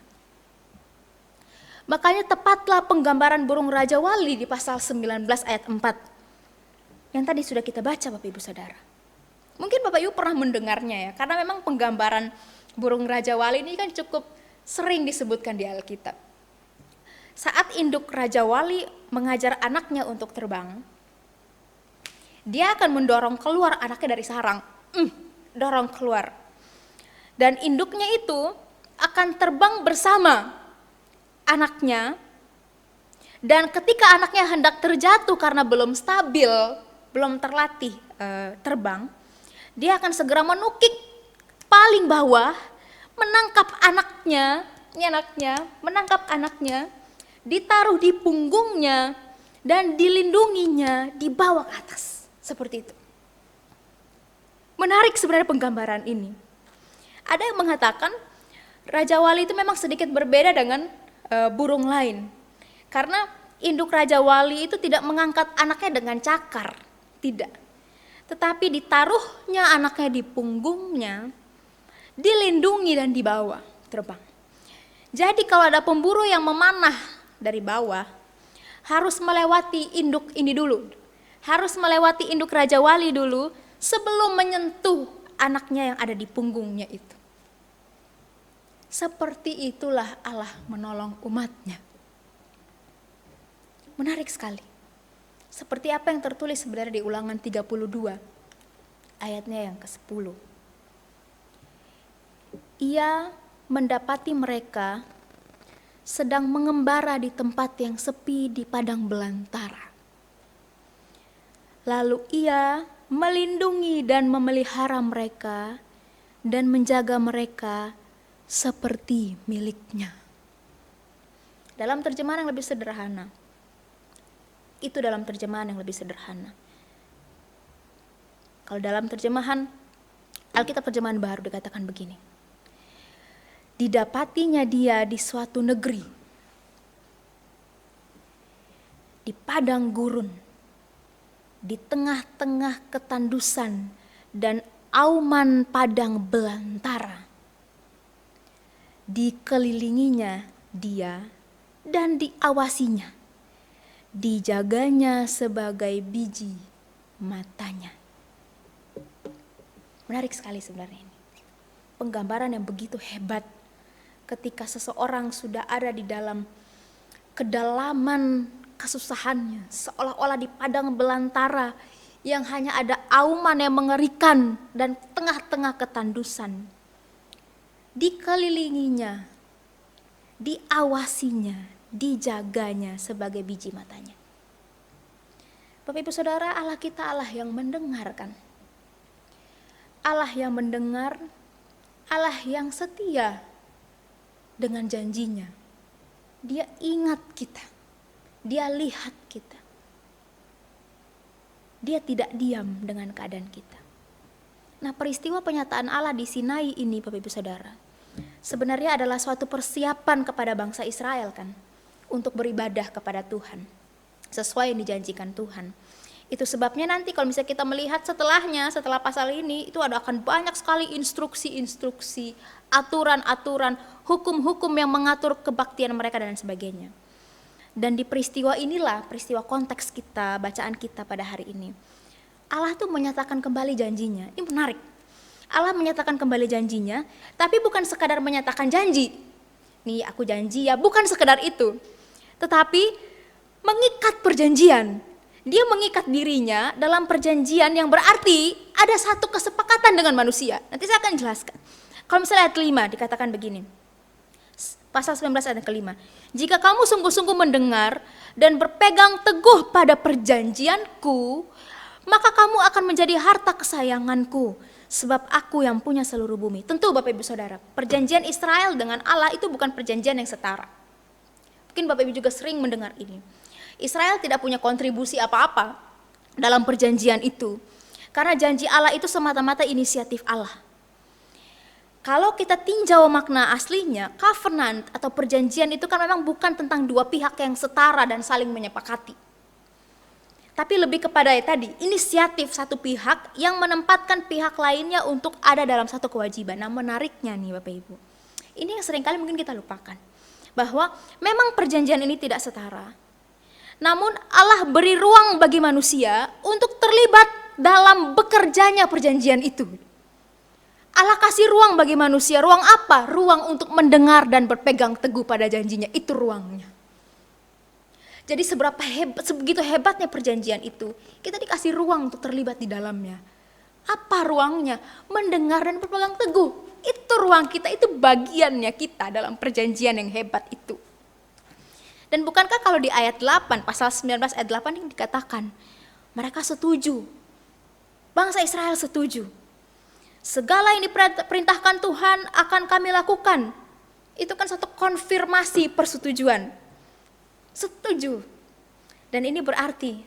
Makanya tepatlah penggambaran burung Raja Wali di pasal 19 ayat 4. Yang tadi sudah kita baca Bapak Ibu Saudara. Mungkin Bapak Ibu pernah mendengarnya ya. Karena memang penggambaran burung Raja Wali ini kan cukup sering disebutkan di Alkitab. Saat induk Raja Wali mengajar anaknya untuk terbang. Dia akan mendorong keluar anaknya dari sarang. Dorong keluar. Dan induknya itu akan terbang bersama anaknya, dan ketika anaknya hendak terjatuh karena belum stabil, belum terlatih terbang, dia akan segera menukik paling bawah, menangkap anaknya, menangkap anaknya, ditaruh di punggungnya, dan dilindunginya dibawa ke atas, seperti itu. Menarik sebenarnya penggambaran ini. Ada yang mengatakan Raja Wali itu memang sedikit berbeda dengan burung lain. Karena induk Raja Wali itu tidak mengangkat anaknya dengan cakar, tidak. Tetapi ditaruhnya anaknya di punggungnya, dilindungi dan dibawa terbang. Jadi kalau ada pemburu yang memanah dari bawah, harus melewati induk ini dulu. Harus melewati induk Raja Wali dulu sebelum menyentuh anaknya yang ada di punggungnya itu. Seperti itulah Allah menolong umatnya. Menarik sekali. Seperti apa yang tertulis sebenarnya di Ulangan 32 ayatnya yang ke-10. Ia mendapati mereka sedang mengembara di tempat yang sepi di padang belantara. Lalu Ia melindungi dan memelihara mereka dan menjaga mereka seperti miliknya. Dalam terjemahan yang lebih sederhana. Itu dalam terjemahan yang lebih sederhana. Kalau dalam terjemahan Alkitab terjemahan baru dikatakan begini. Didapatinya dia di suatu negeri, di padang gurun, di tengah-tengah ketandusan dan auman padang belantara. Dikelilinginya dia dan diawasinya, dijaganya sebagai biji matanya. Menarik sekali sebenarnya ini. Penggambaran yang begitu hebat ketika seseorang sudah ada di dalam kedalaman kesusahannya, seolah-olah di padang belantara yang hanya ada auman yang mengerikan dan tengah-tengah ketandusan. Dikelilinginya, diawasinya, dijaganya sebagai biji matanya. Bapak Ibu Saudara, Allah kita Allah yang mendengarkan. Allah yang mendengar, Allah yang setia dengan janjinya. Dia ingat kita, dia lihat kita. Dia tidak diam dengan keadaan kita. Nah, peristiwa penyataan Allah di Sinai ini, Bapak Ibu Saudara, sebenarnya adalah suatu persiapan kepada bangsa Israel kan, untuk beribadah kepada Tuhan, sesuai yang dijanjikan Tuhan. Itu sebabnya nanti kalau misalnya kita melihat setelahnya, setelah pasal ini, itu akan banyak sekali instruksi-instruksi, aturan-aturan, hukum-hukum yang mengatur kebaktian mereka dan sebagainya. Dan di peristiwa inilah, peristiwa konteks kita, bacaan kita pada hari ini, Allah tuh menyatakan kembali janjinya. Ini menarik. Allah menyatakan kembali janjinya, tapi bukan sekadar menyatakan janji. Nih aku janji ya, bukan sekedar itu. Tetapi mengikat perjanjian. Dia mengikat dirinya dalam perjanjian yang berarti ada satu kesepakatan dengan manusia. Nanti saya akan jelaskan. Kalau misalnya ayat 5 dikatakan begini. Pasal 19 ayat ke-5. Jika kamu sungguh-sungguh mendengar dan berpegang teguh pada perjanjianku, maka kamu akan menjadi harta kesayanganku, sebab aku yang punya seluruh bumi. Tentu Bapak Ibu Saudara, perjanjian Israel dengan Allah itu bukan perjanjian yang setara. Mungkin Bapak Ibu juga sering mendengar ini. Israel tidak punya kontribusi apa-apa dalam perjanjian itu. Karena janji Allah itu semata-mata inisiatif Allah. Kalau kita tinjau makna aslinya, covenant atau perjanjian itu kan memang bukan tentang dua pihak yang setara dan saling menyepakati. Tapi lebih kepada tadi, inisiatif satu pihak yang menempatkan pihak lainnya untuk ada dalam satu kewajiban. Nah, menariknya nih Bapak Ibu, ini yang seringkali mungkin kita lupakan, bahwa memang perjanjian ini tidak setara. Namun Allah beri ruang bagi manusia untuk terlibat dalam bekerjanya perjanjian itu. Allah kasih ruang bagi manusia. Ruang apa? Ruang untuk mendengar dan berpegang teguh pada janjinya. Itu ruangnya. Jadi sebegitu hebatnya perjanjian itu, kita dikasih ruang untuk terlibat di dalamnya. Apa ruangnya? Mendengar dan berpegang teguh. Itu ruang kita, itu bagiannya kita dalam perjanjian yang hebat itu. Dan bukankah kalau di ayat 8, pasal 19 ayat 8 yang dikatakan, mereka setuju. Bangsa Israel setuju. Segala yang diperintahkan Tuhan akan kami lakukan. Itu kan satu konfirmasi persetujuan. Setuju. Dan ini berarti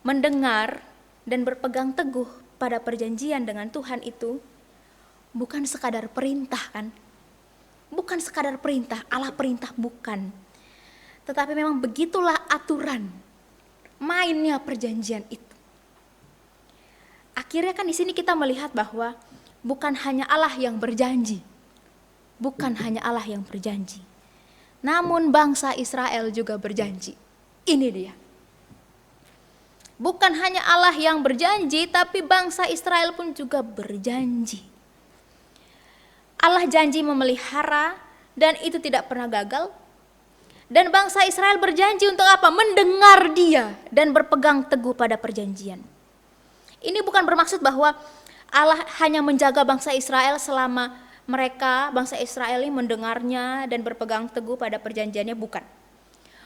mendengar dan berpegang teguh pada perjanjian dengan Tuhan itu bukan sekadar perintah kan. Bukan sekadar perintah, Allah perintah bukan. Tetapi memang begitulah aturan mainnya perjanjian itu. Akhirnya kan di sini kita melihat bahwa bukan hanya Allah yang berjanji. Bukan hanya Allah yang berjanji. Namun bangsa Israel juga berjanji. Ini dia. Bukan hanya Allah yang berjanji, tapi bangsa Israel pun juga berjanji. Allah janji memelihara dan itu tidak pernah gagal. Dan bangsa Israel berjanji untuk apa? Mendengar dia dan berpegang teguh pada perjanjian. Ini bukan bermaksud bahwa Allah hanya menjaga bangsa Israel selama mereka, bangsa Israel ini mendengarnya dan berpegang teguh pada perjanjiannya, bukan.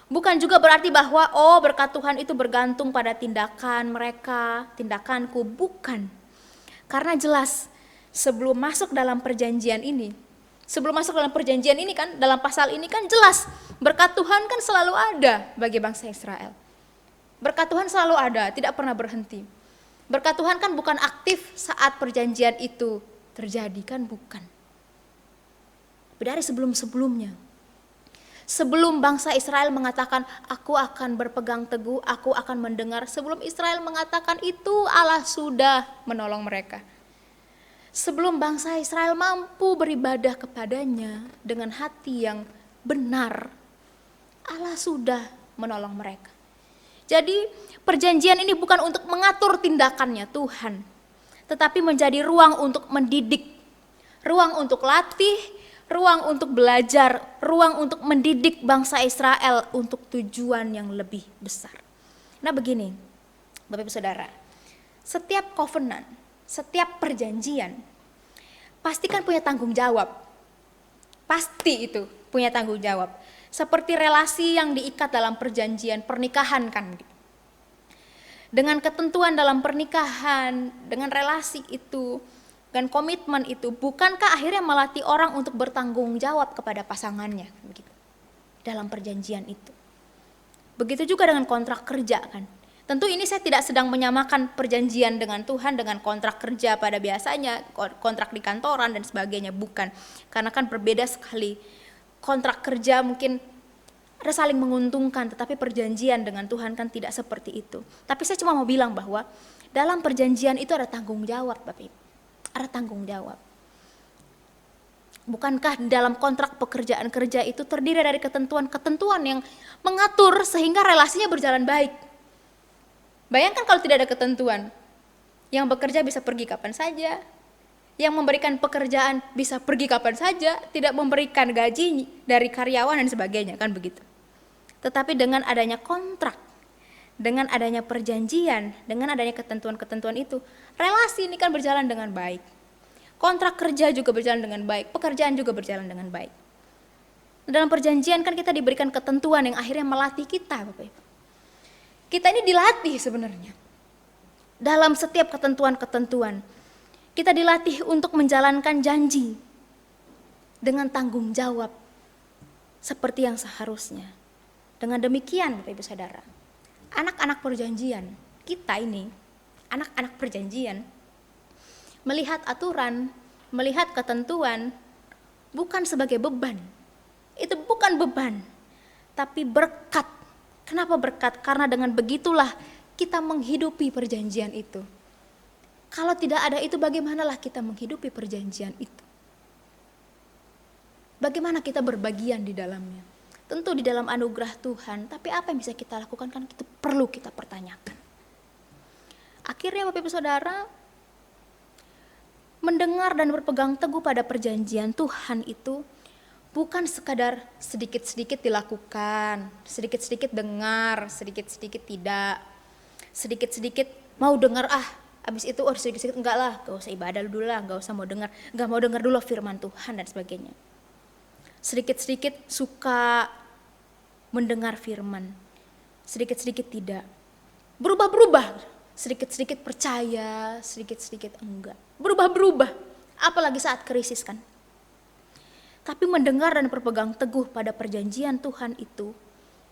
Bukan juga berarti bahwa berkat Tuhan itu bergantung pada tindakan mereka, tindakanku, bukan. Karena jelas sebelum masuk dalam perjanjian ini, kan dalam pasal ini kan jelas berkat Tuhan kan selalu ada bagi bangsa Israel. Berkat Tuhan selalu ada, tidak pernah berhenti. Berkat Tuhan kan bukan aktif saat perjanjian itu terjadi, kan bukan. Dari sebelum-sebelumnya. Sebelum bangsa Israel mengatakan, aku akan berpegang teguh, aku akan mendengar. Sebelum Israel mengatakan itu, Allah sudah menolong mereka. Sebelum bangsa Israel mampu beribadah kepadanya dengan hati yang benar, Allah sudah menolong mereka. Jadi perjanjian ini bukan untuk mengatur tindakannya Tuhan, tetapi menjadi ruang untuk mendidik, ruang untuk latih, ruang untuk belajar, ruang untuk mendidik bangsa Israel untuk tujuan yang lebih besar. Nah begini, Bapak Ibu Saudara, setiap covenant, setiap perjanjian pasti kan punya tanggung jawab. Pasti itu punya tanggung jawab. Seperti relasi yang diikat dalam perjanjian pernikahan kan. Dengan ketentuan dalam pernikahan, dengan relasi itu, dan komitmen itu, bukankah akhirnya melatih orang untuk bertanggung jawab kepada pasangannya begitu, dalam perjanjian itu. Begitu juga dengan kontrak kerja kan. Tentu ini saya tidak sedang menyamakan perjanjian dengan Tuhan dengan kontrak kerja pada biasanya, kontrak di kantoran dan sebagainya, bukan. Karena kan berbeda sekali. Kontrak kerja mungkin ada saling menguntungkan, tetapi perjanjian dengan Tuhan kan tidak seperti itu. Tapi saya cuma mau bilang bahwa dalam perjanjian itu ada tanggung jawab, Bapak Ibu. Ada tanggung jawab. Bukankah dalam kontrak pekerjaan kerja itu terdiri dari ketentuan-ketentuan yang mengatur sehingga relasinya berjalan baik. Bayangkan kalau tidak ada ketentuan, yang bekerja bisa pergi kapan saja, yang memberikan pekerjaan bisa pergi kapan saja, tidak memberikan gaji dari karyawan dan sebagainya, kan begitu. Tetapi dengan adanya kontrak, dengan adanya perjanjian, dengan adanya ketentuan-ketentuan itu, relasi ini kan berjalan dengan baik. Kontrak kerja juga berjalan dengan baik, pekerjaan juga berjalan dengan baik. Dalam perjanjian kan kita diberikan ketentuan yang akhirnya melatih kita, Bapak Ibu. Kita ini dilatih sebenarnya. Dalam setiap ketentuan-ketentuan, kita dilatih untuk menjalankan janji dengan tanggung jawab seperti yang seharusnya. Dengan demikian, Bapak Ibu Saudara, anak-anak perjanjian, kita ini, anak-anak perjanjian, melihat aturan, melihat ketentuan, bukan sebagai beban. Itu bukan beban, tapi berkat. Kenapa berkat? Karena dengan begitulah kita menghidupi perjanjian itu. Kalau tidak ada itu, bagaimanalah kita menghidupi perjanjian itu? Bagaimana kita berbagian di dalamnya? Tentu di dalam anugerah Tuhan, tapi apa yang bisa kita lakukan kan itu perlu kita pertanyakan. Akhirnya Bapak Ibu Saudara, mendengar dan berpegang teguh pada perjanjian Tuhan itu bukan sekadar sedikit-sedikit dilakukan, sedikit-sedikit dengar, sedikit-sedikit tidak, sedikit-sedikit mau dengar habis itu sedikit-sedikit enggak lah, gak usah ibadah dulu lah, gak usah mau dengar dulu firman Tuhan dan sebagainya. Sedikit-sedikit suka mendengar firman, sedikit-sedikit tidak. Berubah-berubah, sedikit-sedikit percaya, sedikit-sedikit enggak. Berubah-berubah, apalagi saat krisis kan. Tapi mendengar dan berpegang teguh pada perjanjian Tuhan itu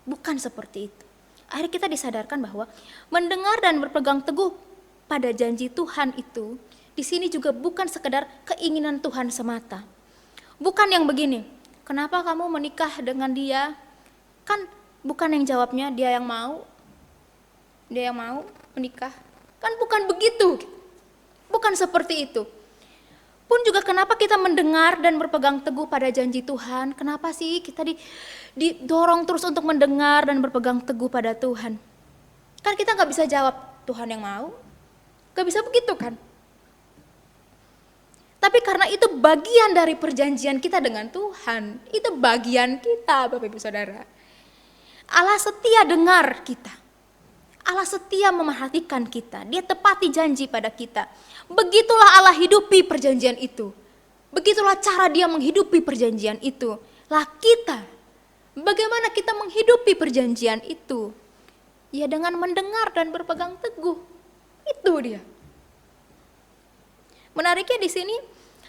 bukan seperti itu. Akhirnya kita disadarkan bahwa mendengar dan berpegang teguh pada janji Tuhan itu di sini juga bukan sekedar keinginan Tuhan semata. Bukan yang begini, kenapa kamu menikah dengan dia? Kan bukan yang jawabnya dia yang mau menikah. Kan bukan begitu. Bukan seperti itu. Pun juga kenapa kita mendengar dan berpegang teguh pada janji Tuhan? Kenapa sih kita didorong terus untuk mendengar dan berpegang teguh pada Tuhan? Kan kita gak bisa jawab, Tuhan yang mau. Gak bisa begitu kan? Tapi karena itu bagian dari perjanjian kita dengan Tuhan. Itu bagian kita, Bapak Ibu Saudara. Allah setia dengar kita. Allah setia memerhatikan kita. Dia tepati janji pada kita. Begitulah Allah hidupi perjanjian itu. Begitulah cara dia menghidupi perjanjian itu. Lah kita, bagaimana kita menghidupi perjanjian itu? Ya dengan mendengar dan berpegang teguh. Itu dia. Menariknya di sini,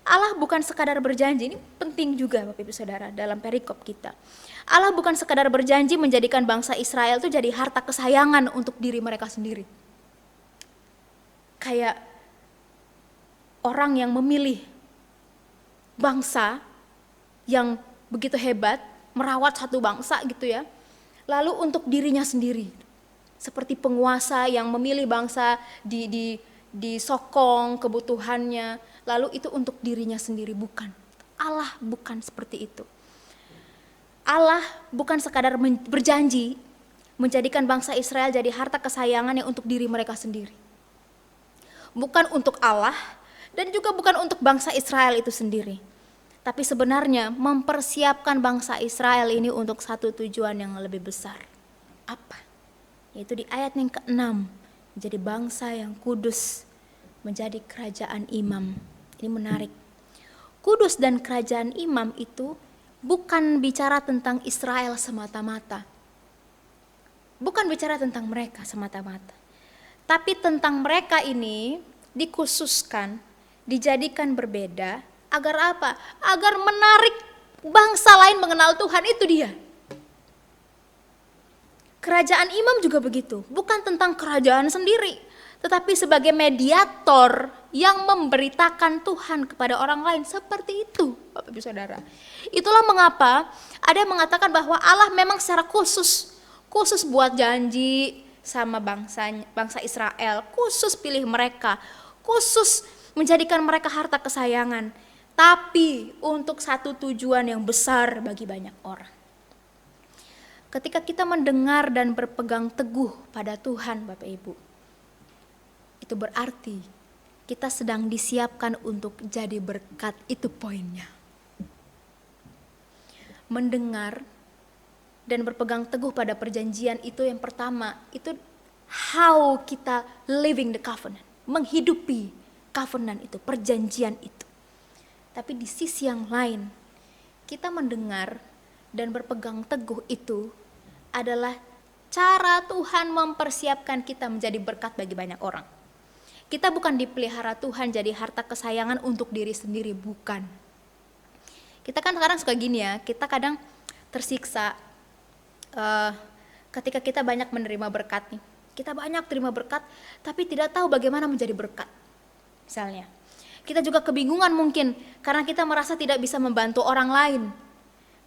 Allah bukan sekadar berjanji, ini penting juga Bapak Ibu Saudara dalam perikop kita. Allah bukan sekadar berjanji menjadikan bangsa Israel itu jadi harta kesayangan untuk diri mereka sendiri. Kayak orang yang memilih bangsa yang begitu hebat, merawat satu bangsa gitu ya, lalu untuk dirinya sendiri. Seperti penguasa yang memilih bangsa disokong kebutuhannya, lalu itu untuk dirinya sendiri. Bukan. Allah bukan seperti itu. Allah bukan sekadar berjanji menjadikan bangsa Israel jadi harta kesayangan yang untuk diri mereka sendiri. Bukan untuk Allah dan juga bukan untuk bangsa Israel itu sendiri. Tapi sebenarnya mempersiapkan bangsa Israel ini untuk satu tujuan yang lebih besar. Apa? Yaitu di ayat yang ke-6, menjadi bangsa yang kudus, menjadi kerajaan imam. Ini menarik. Kudus dan kerajaan imam itu bukan bicara tentang Israel semata-mata. Bukan bicara tentang mereka semata-mata. Tapi tentang mereka ini dikhususkan, dijadikan berbeda. Agar apa? Agar menarik bangsa lain mengenal Tuhan, itu dia. Kerajaan imam juga begitu, bukan tentang kerajaan sendiri, tetapi sebagai mediator yang memberitakan Tuhan kepada orang lain, seperti itu, Bapak Ibu Saudara. Itulah mengapa ada yang mengatakan bahwa Allah memang secara khusus buat janji sama bangsa Israel, khusus pilih mereka, khusus menjadikan mereka harta kesayangan, tapi untuk satu tujuan yang besar bagi banyak orang. Ketika kita mendengar dan berpegang teguh pada Tuhan, Bapak Ibu, itu berarti kita sedang disiapkan untuk jadi berkat, itu poinnya. Mendengar dan berpegang teguh pada perjanjian itu yang pertama, itu how kita living the covenant, menghidupi covenant itu, perjanjian itu. Tapi di sisi yang lain, kita mendengar dan berpegang teguh itu adalah cara Tuhan mempersiapkan kita menjadi berkat bagi banyak orang. Kita bukan dipelihara Tuhan jadi harta kesayangan untuk diri sendiri, bukan. Kita kan sekarang suka gini ya, kita kadang tersiksa ketika kita banyak menerima berkat nih. Kita banyak terima berkat, tapi tidak tahu bagaimana menjadi berkat. Misalnya, kita juga kebingungan mungkin karena kita merasa tidak bisa membantu orang lain.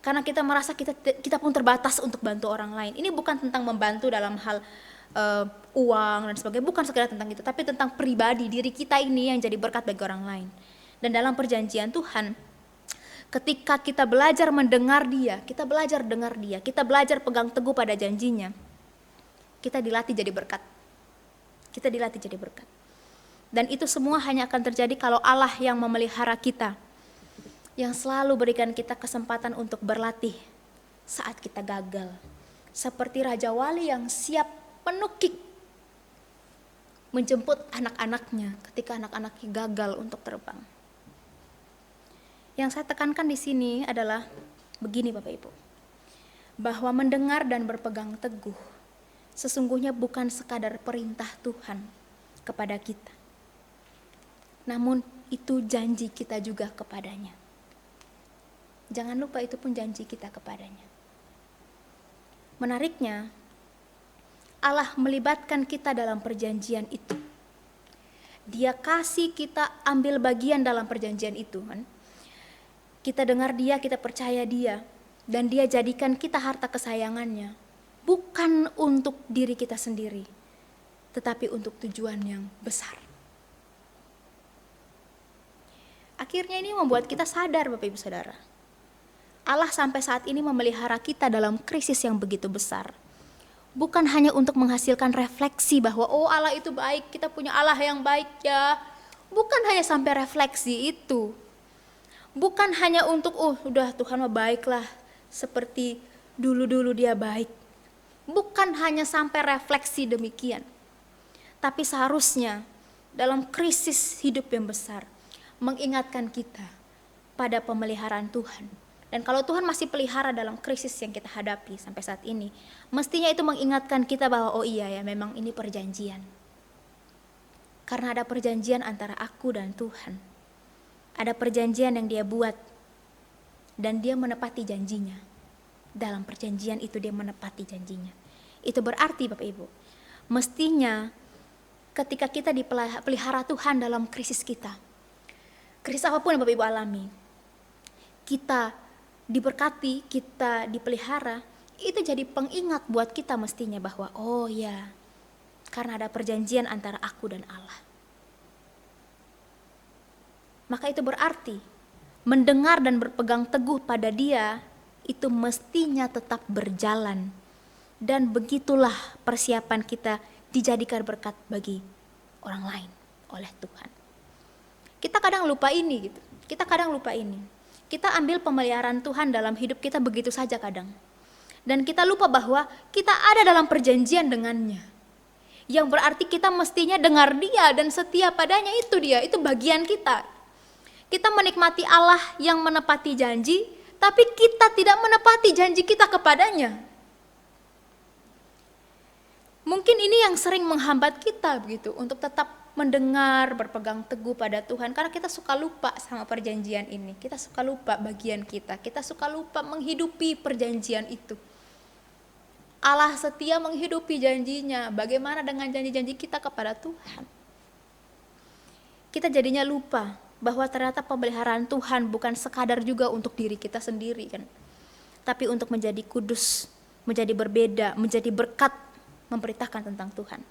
Karena kita merasa kita pun terbatas untuk bantu orang lain. Ini bukan tentang membantu dalam hal uang dan sebagainya, bukan sekedar tentang itu, tapi tentang pribadi diri kita ini yang jadi berkat bagi orang lain. Dan dalam perjanjian Tuhan, ketika kita belajar mendengar Dia, kita belajar dengar Dia, kita belajar pegang teguh pada janjinya, kita dilatih jadi berkat. Kita dilatih jadi berkat. Dan itu semua hanya akan terjadi kalau Allah yang memelihara kita, yang selalu berikan kita kesempatan untuk berlatih saat kita gagal. Seperti Raja Wali yang siap menukik menjemput anak-anaknya ketika anak-anaknya gagal untuk terbang. Yang saya tekankan di sini adalah begini Bapak Ibu, bahwa mendengar dan berpegang teguh sesungguhnya bukan sekadar perintah Tuhan kepada kita, namun itu janji kita juga kepadanya. Jangan lupa itu pun janji kita kepadanya. Menariknya, Allah melibatkan kita dalam perjanjian itu. Dia kasih kita ambil bagian dalam perjanjian itu, kan? Kita dengar Dia, kita percaya Dia, dan Dia jadikan kita harta kesayangannya, bukan untuk diri kita sendiri, tetapi untuk tujuan yang besar. Akhirnya ini membuat kita sadar, Bapak Ibu Saudara, Allah sampai saat ini memelihara kita dalam krisis yang begitu besar. Bukan hanya untuk menghasilkan refleksi bahwa oh Allah itu baik, kita punya Allah yang baik ya. Bukan hanya sampai refleksi itu. Bukan hanya untuk udah Tuhan mah baiklah, seperti dulu-dulu Dia baik. Bukan hanya sampai refleksi demikian. Tapi seharusnya dalam krisis hidup yang besar mengingatkan kita pada pemeliharaan Tuhan. Dan kalau Tuhan masih pelihara dalam krisis yang kita hadapi sampai saat ini, mestinya itu mengingatkan kita bahwa oh iya ya, memang ini perjanjian. Karena ada perjanjian antara aku dan Tuhan. Ada perjanjian yang Dia buat dan Dia menepati janjinya. Dalam perjanjian itu Dia menepati janjinya. Itu berarti Bapak Ibu, mestinya ketika kita dipelihara Tuhan dalam krisis kita, krisis apapun yang Bapak Ibu alami, kita diberkati, kita dipelihara, itu jadi pengingat buat kita mestinya bahwa oh ya, karena ada perjanjian antara aku dan Allah. Maka itu berarti mendengar dan berpegang teguh pada Dia itu mestinya tetap berjalan. Dan begitulah persiapan kita dijadikan berkat bagi orang lain oleh Tuhan. Kita kadang lupa ini gitu. Kita kadang lupa ini. Kita ambil pemeliharaan Tuhan dalam hidup kita begitu saja kadang. Dan kita lupa bahwa kita ada dalam perjanjian dengannya. Yang berarti kita mestinya dengar dia dan setia padanya, itu dia, itu bagian kita. Kita menikmati Allah yang menepati janji, tapi kita tidak menepati janji kita kepadanya. Mungkin ini yang sering menghambat kita begitu untuk tetap mendengar, berpegang teguh pada Tuhan, karena kita suka lupa sama perjanjian ini. Kita suka lupa bagian kita suka lupa menghidupi perjanjian itu. Allah setia menghidupi janjinya. Bagaimana dengan janji-janji kita kepada Tuhan? Kita jadinya lupa bahwa ternyata pemeliharaan Tuhan bukan sekadar juga untuk diri kita sendiri kan, tapi untuk menjadi kudus, menjadi berbeda, menjadi berkat, memberitakan tentang Tuhan.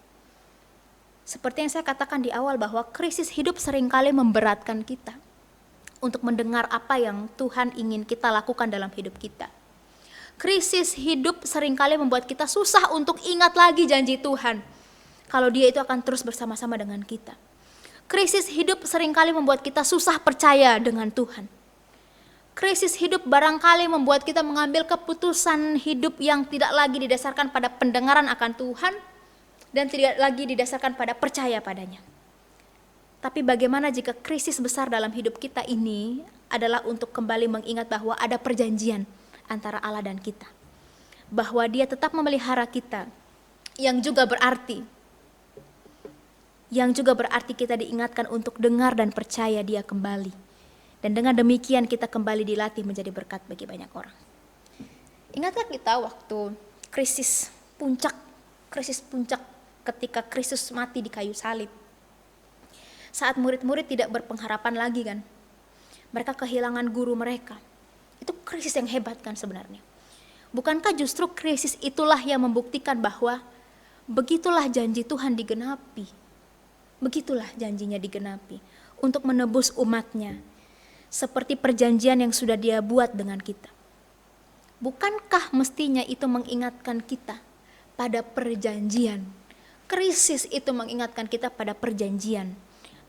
Seperti yang saya katakan di awal bahwa krisis hidup seringkali memberatkan kita untuk mendengar apa yang Tuhan ingin kita lakukan dalam hidup kita. Krisis hidup seringkali membuat kita susah untuk ingat lagi janji Tuhan, kalau Dia itu akan terus bersama-sama dengan kita. Krisis hidup seringkali membuat kita susah percaya dengan Tuhan. Krisis hidup barangkali membuat kita mengambil keputusan hidup yang tidak lagi didasarkan pada pendengaran akan Tuhan, dan tidak lagi didasarkan pada percaya padanya. Tapi bagaimana jika krisis besar dalam hidup kita ini adalah untuk kembali mengingat bahwa ada perjanjian antara Allah dan kita, bahwa Dia tetap memelihara kita, yang juga berarti kita diingatkan untuk dengar dan percaya Dia kembali. Dan dengan demikian kita kembali dilatih menjadi berkat bagi banyak orang. Ingatlah kita waktu krisis puncak ketika Kristus mati di kayu salib. Saat murid-murid tidak berpengharapan lagi kan. Mereka kehilangan guru mereka. Itu krisis yang hebat kan sebenarnya. Bukankah justru krisis itulah yang membuktikan bahwa begitulah janji Tuhan digenapi. Begitulah janjinya digenapi untuk menebus umatnya. Seperti perjanjian yang sudah Dia buat dengan kita. Bukankah mestinya itu mengingatkan kita pada perjanjian? Krisis itu mengingatkan kita pada perjanjian.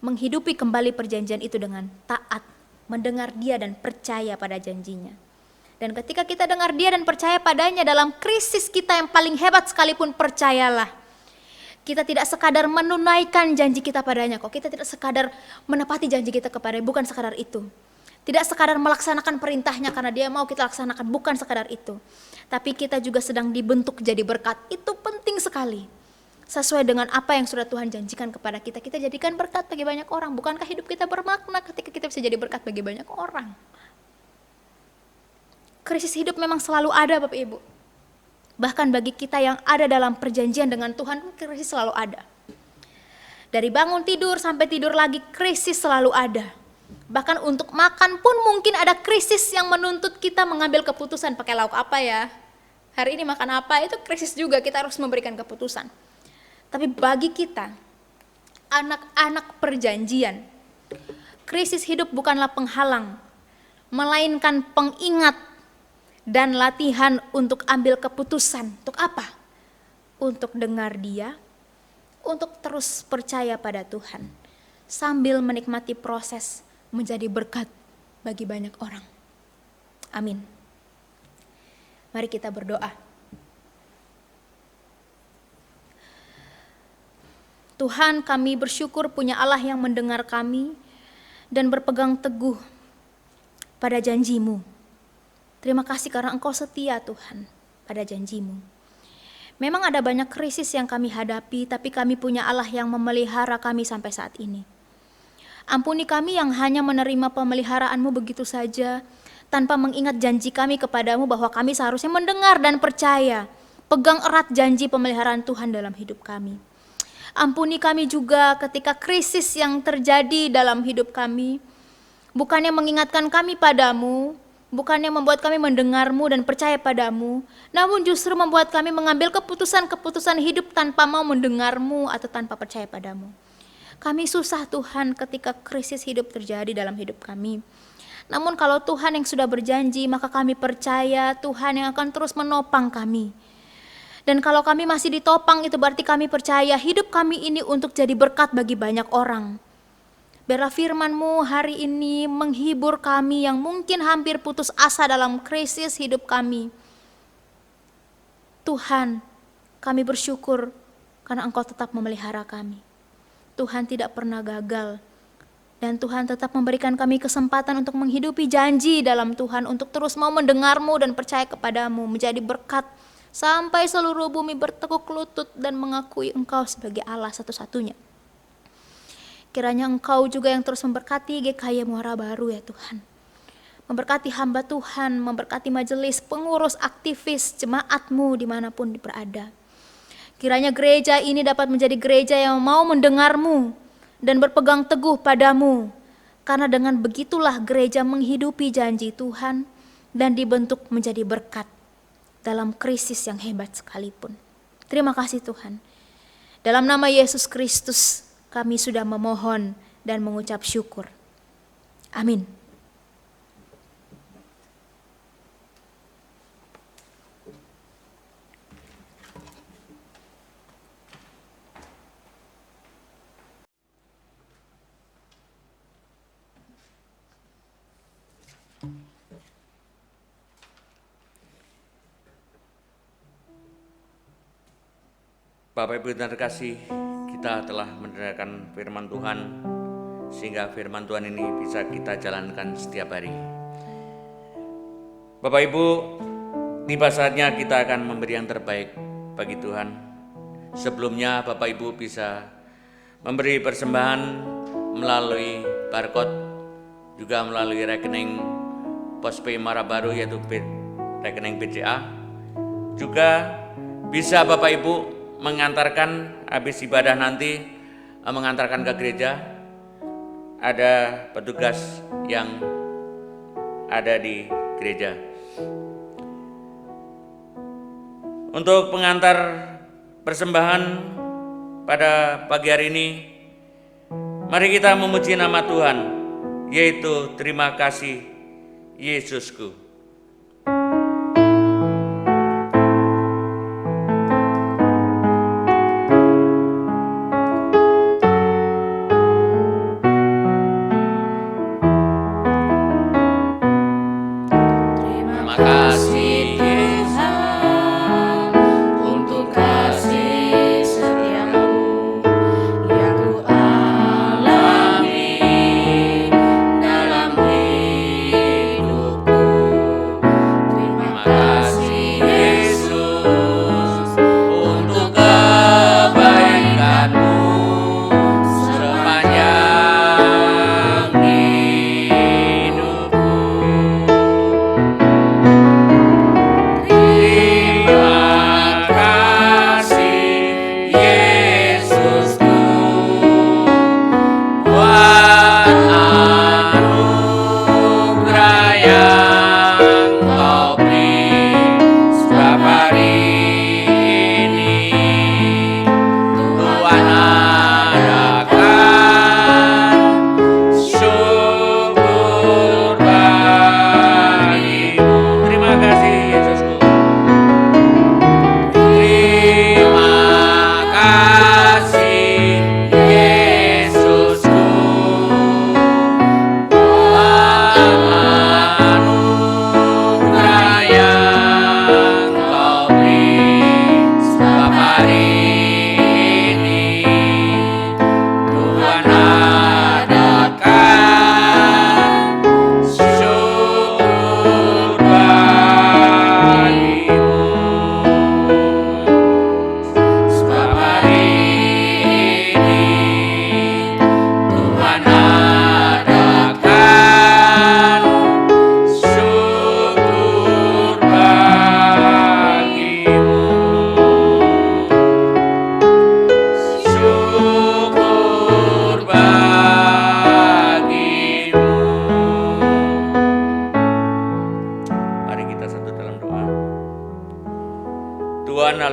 Menghidupi kembali perjanjian itu dengan taat, mendengar Dia dan percaya pada janjinya. Dan ketika kita dengar Dia dan percaya padanya dalam krisis kita yang paling hebat sekalipun, percayalah, kita tidak sekadar menunaikan janji kita padanya kok. Kita tidak sekadar menepati janji kita kepadanya, bukan sekadar itu. Tidak sekadar melaksanakan perintahnya karena Dia mau kita laksanakan, bukan sekadar itu. Tapi kita juga sedang dibentuk jadi berkat. Itu penting sekali. Sesuai dengan apa yang sudah Tuhan janjikan kepada kita, kita jadikan berkat bagi banyak orang. Bukankah hidup kita bermakna ketika kita bisa jadi berkat bagi banyak orang? Krisis hidup memang selalu ada Bapak Ibu. Bahkan bagi kita yang ada dalam perjanjian dengan Tuhan, krisis selalu ada. Dari bangun tidur sampai tidur lagi, krisis selalu ada. Bahkan untuk makan pun mungkin ada krisis yang menuntut kita mengambil keputusan, pakai lauk apa ya? Hari ini makan apa? Itu krisis juga, kita harus memberikan keputusan. Tapi bagi kita, anak-anak perjanjian, krisis hidup bukanlah penghalang, melainkan pengingat dan latihan untuk ambil keputusan. Untuk apa? Untuk dengar Dia, untuk terus percaya pada Tuhan, sambil menikmati proses menjadi berkat bagi banyak orang. Amin. Mari kita berdoa. Tuhan, kami bersyukur punya Allah yang mendengar kami dan berpegang teguh pada janji-Mu. Terima kasih karena Engkau setia Tuhan pada janji-Mu. Memang ada banyak krisis yang kami hadapi, tapi kami punya Allah yang memelihara kami sampai saat ini. Ampuni kami yang hanya menerima pemeliharaan-Mu begitu saja, tanpa mengingat janji kami kepadamu bahwa kami seharusnya mendengar dan percaya, pegang erat janji pemeliharaan Tuhan dalam hidup kami. Ampuni kami juga ketika krisis yang terjadi dalam hidup kami, bukannya mengingatkan kami padamu, bukannya membuat kami mendengar-Mu dan percaya padamu, namun justru membuat kami mengambil keputusan-keputusan hidup tanpa mau mendengar-Mu atau tanpa percaya padamu. Kami susah Tuhan ketika krisis hidup terjadi dalam hidup kami. Namun kalau Tuhan yang sudah berjanji, maka kami percaya Tuhan yang akan terus menopang kami. Dan kalau kami masih ditopang, itu berarti kami percaya hidup kami ini untuk jadi berkat bagi banyak orang. Biarlah firman-Mu hari ini menghibur kami yang mungkin hampir putus asa dalam krisis hidup kami. Tuhan, kami bersyukur karena Engkau tetap memelihara kami. Tuhan tidak pernah gagal. Dan Tuhan tetap memberikan kami kesempatan untuk menghidupi janji dalam Tuhan, untuk terus mau mendengar-Mu dan percaya kepadamu, menjadi berkat sampai seluruh bumi bertekuk lutut dan mengakui Engkau sebagai Allah satu-satunya. Kiranya Engkau juga yang terus memberkati GKY Muara Baru ya Tuhan. Memberkati hamba Tuhan, memberkati majelis, pengurus, aktivis, jemaat-Mu dimanapun berada. Kiranya gereja ini dapat menjadi gereja yang mau mendengar-Mu dan berpegang teguh padamu. Karena dengan begitulah gereja menghidupi janji Tuhan dan dibentuk menjadi berkat dalam krisis yang hebat sekalipun. Terima kasih Tuhan. Dalam nama Yesus Kristus kami sudah memohon dan mengucap syukur. Amin. Bapak Ibu yang terkasih, kita telah mendengarkan firman Tuhan, sehingga firman Tuhan ini bisa kita jalankan setiap hari. Bapak Ibu, tiba saatnya kita akan memberi yang terbaik bagi Tuhan. Sebelumnya Bapak Ibu bisa memberi persembahan melalui barcode, juga melalui rekening Pospay Muara Baru, yaitu rekening BCA. Juga bisa Bapak Ibu mengantarkan habis ibadah nanti, mengantarkan ke gereja. Ada petugas yang ada di gereja. Untuk pengantar persembahan pada pagi hari ini, mari kita memuji nama Tuhan, yaitu terima kasih Yesusku.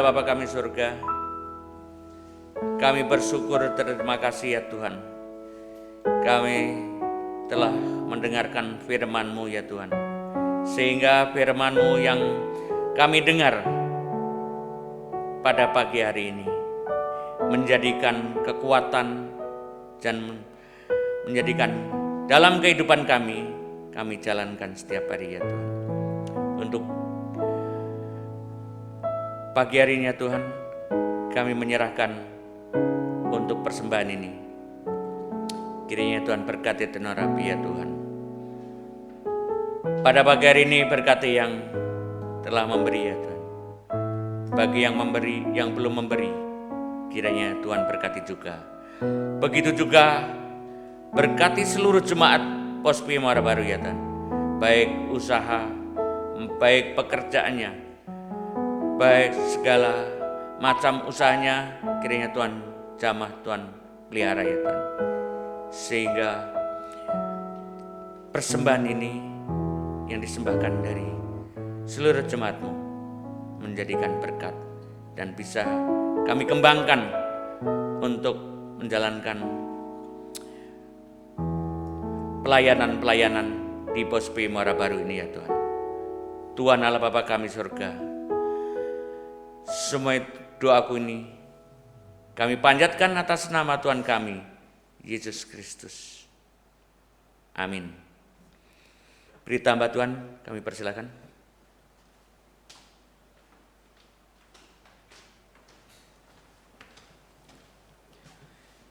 Bapa kami surga, kami bersyukur terima kasih ya Tuhan. Kami telah mendengarkan firman-Mu ya Tuhan, sehingga firman-Mu yang kami dengar pada pagi hari ini menjadikan kekuatan dan menjadikan dalam kehidupan kami jalankan setiap hari ya Tuhan. Untuk pagi hari ini ya Tuhan, kami menyerahkan untuk persembahan ini. Kiranya Tuhan berkati tenor api ya Tuhan. Pada pagi hari ini berkati yang telah memberi ya Tuhan. Bagi yang memberi, yang belum memberi, kiranya Tuhan berkati juga. Begitu juga berkati seluruh jemaat Pospi Muara Baru ya Tuhan. Baik usaha, baik pekerjaannya, baik segala macam usahanya, kiranya Tuhan jamah, Tuhan pelihara ya Tuhan. Sehingga persembahan ini yang disembahkan dari seluruh jemaat-Mu menjadikan berkat dan bisa kami kembangkan untuk menjalankan pelayanan-pelayanan di Pospi Muara Baru ini ya Tuhan. Tuhan Allah Bapa kami surga, semua doaku ini kami panjatkan atas nama Tuhan kami, Yesus Kristus. Amin. Berita hamba Tuhan, kami persilakan.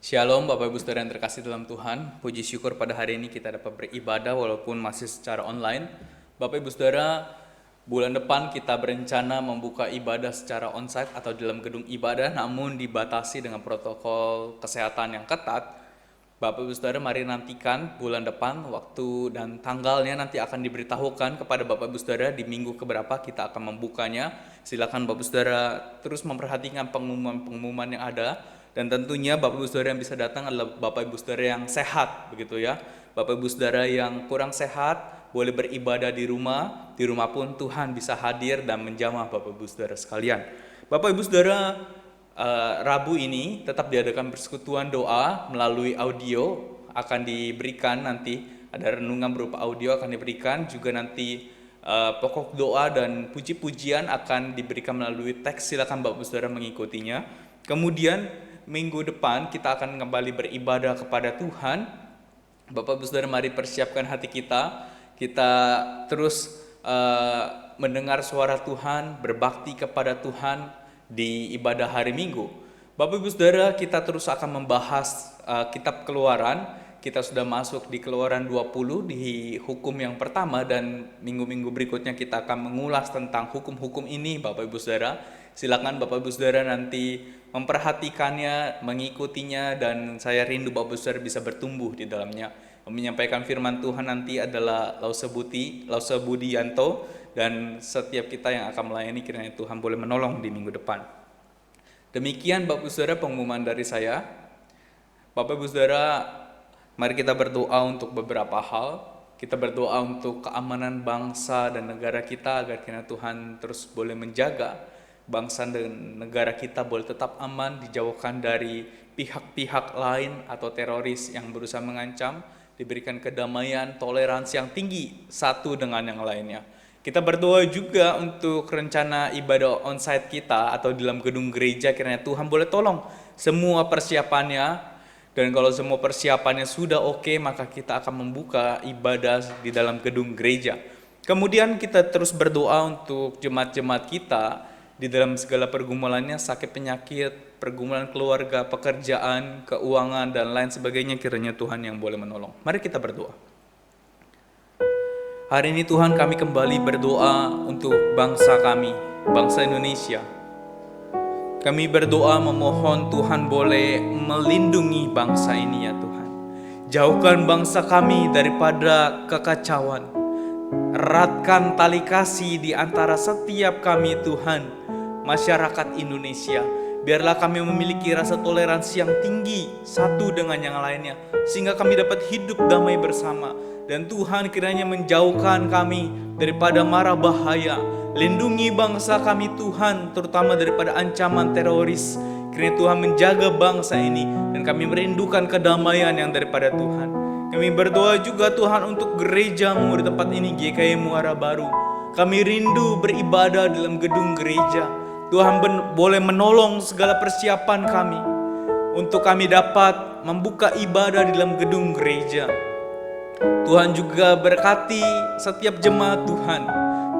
Shalom Bapak Ibu Saudara yang terkasih dalam Tuhan. Puji syukur pada hari ini kita dapat beribadah walaupun masih secara online. Bapak Ibu Saudara, bulan depan kita berencana membuka ibadah secara onsite atau dalam gedung ibadah, namun dibatasi dengan protokol kesehatan yang ketat. Bapak Ibu Saudara, mari nantikan bulan depan waktu dan tanggalnya nanti akan diberitahukan kepada Bapak Ibu Saudara di minggu keberapa kita akan membukanya. Silakan Bapak Ibu Saudara terus memperhatikan pengumuman-pengumuman yang ada, dan tentunya Bapak Ibu Saudara yang bisa datang adalah Bapak Ibu Saudara yang sehat begitu ya. Bapak Ibu Saudara yang kurang sehat boleh beribadah di rumah pun Tuhan bisa hadir dan menjamah Bapak Ibu Saudara sekalian. Bapak Ibu Saudara, Rabu ini tetap diadakan persekutuan doa melalui audio, akan diberikan nanti ada renungan berupa audio akan diberikan, juga nanti pokok doa dan puji-pujian akan diberikan melalui teks. Silakan Bapak Ibu Saudara mengikutinya. Kemudian minggu depan kita akan kembali beribadah kepada Tuhan. Bapak Ibu Saudara, mari persiapkan hati kita terus mendengar suara Tuhan, berbakti kepada Tuhan di ibadah hari Minggu. Bapak Ibu Saudara, kita terus akan membahas kitab Keluaran. Kita sudah masuk di Keluaran 20 di hukum yang pertama, dan minggu-minggu berikutnya kita akan mengulas tentang hukum-hukum ini. Bapak Ibu Saudara, silakan Bapak Ibu Saudara nanti memperhatikannya, mengikutinya, dan saya rindu Bapak Ibu Saudara bisa bertumbuh di dalamnya. Menyampaikan firman Tuhan nanti adalah Lause Budianto, dan setiap kita yang akan melayani kiranya Tuhan boleh menolong di minggu depan. Demikian Bapak Ibu Saudara pengumuman dari saya. Bapak Ibu Saudara, mari kita berdoa untuk beberapa hal. Kita berdoa untuk keamanan bangsa dan negara kita agar kiranya Tuhan terus boleh menjaga bangsa dan negara kita boleh tetap aman, dijauhkan dari pihak-pihak lain atau teroris yang berusaha mengancam, diberikan kedamaian, toleransi yang tinggi satu dengan yang lainnya. Kita berdoa juga untuk rencana ibadah onsite kita atau di dalam gedung gereja, kiranya Tuhan boleh tolong semua persiapannya, dan kalau semua persiapannya sudah oke, maka kita akan membuka ibadah di dalam gedung gereja. Kemudian kita terus berdoa untuk jemaat-jemaat kita di dalam segala pergumulannya, sakit penyakit, pergumulan keluarga, pekerjaan, keuangan, dan lain sebagainya, kiranya Tuhan yang boleh menolong. Mari kita berdoa. Hari ini Tuhan, kami kembali berdoa untuk bangsa kami, bangsa Indonesia. Kami berdoa memohon Tuhan boleh melindungi bangsa ini ya Tuhan. Jauhkan bangsa kami daripada kekacauan. Eratkan tali kasih di antara setiap kami Tuhan, masyarakat Indonesia. Biarlah kami memiliki rasa toleransi yang tinggi satu dengan yang lainnya, sehingga kami dapat hidup damai bersama. Dan Tuhan kiranya menjauhkan kami daripada mara bahaya. Lindungi bangsa kami Tuhan, terutama daripada ancaman teroris. Kiranya Tuhan menjaga bangsa ini, dan kami merindukan kedamaian yang daripada Tuhan. Kami berdoa juga Tuhan untuk gereja-Mu di tempat ini, GKI Muara Baru. Kami rindu beribadah dalam gedung gereja. Tuhan boleh menolong segala persiapan kami untuk kami dapat membuka ibadah di dalam gedung gereja. Tuhan juga berkati setiap jemaat Tuhan,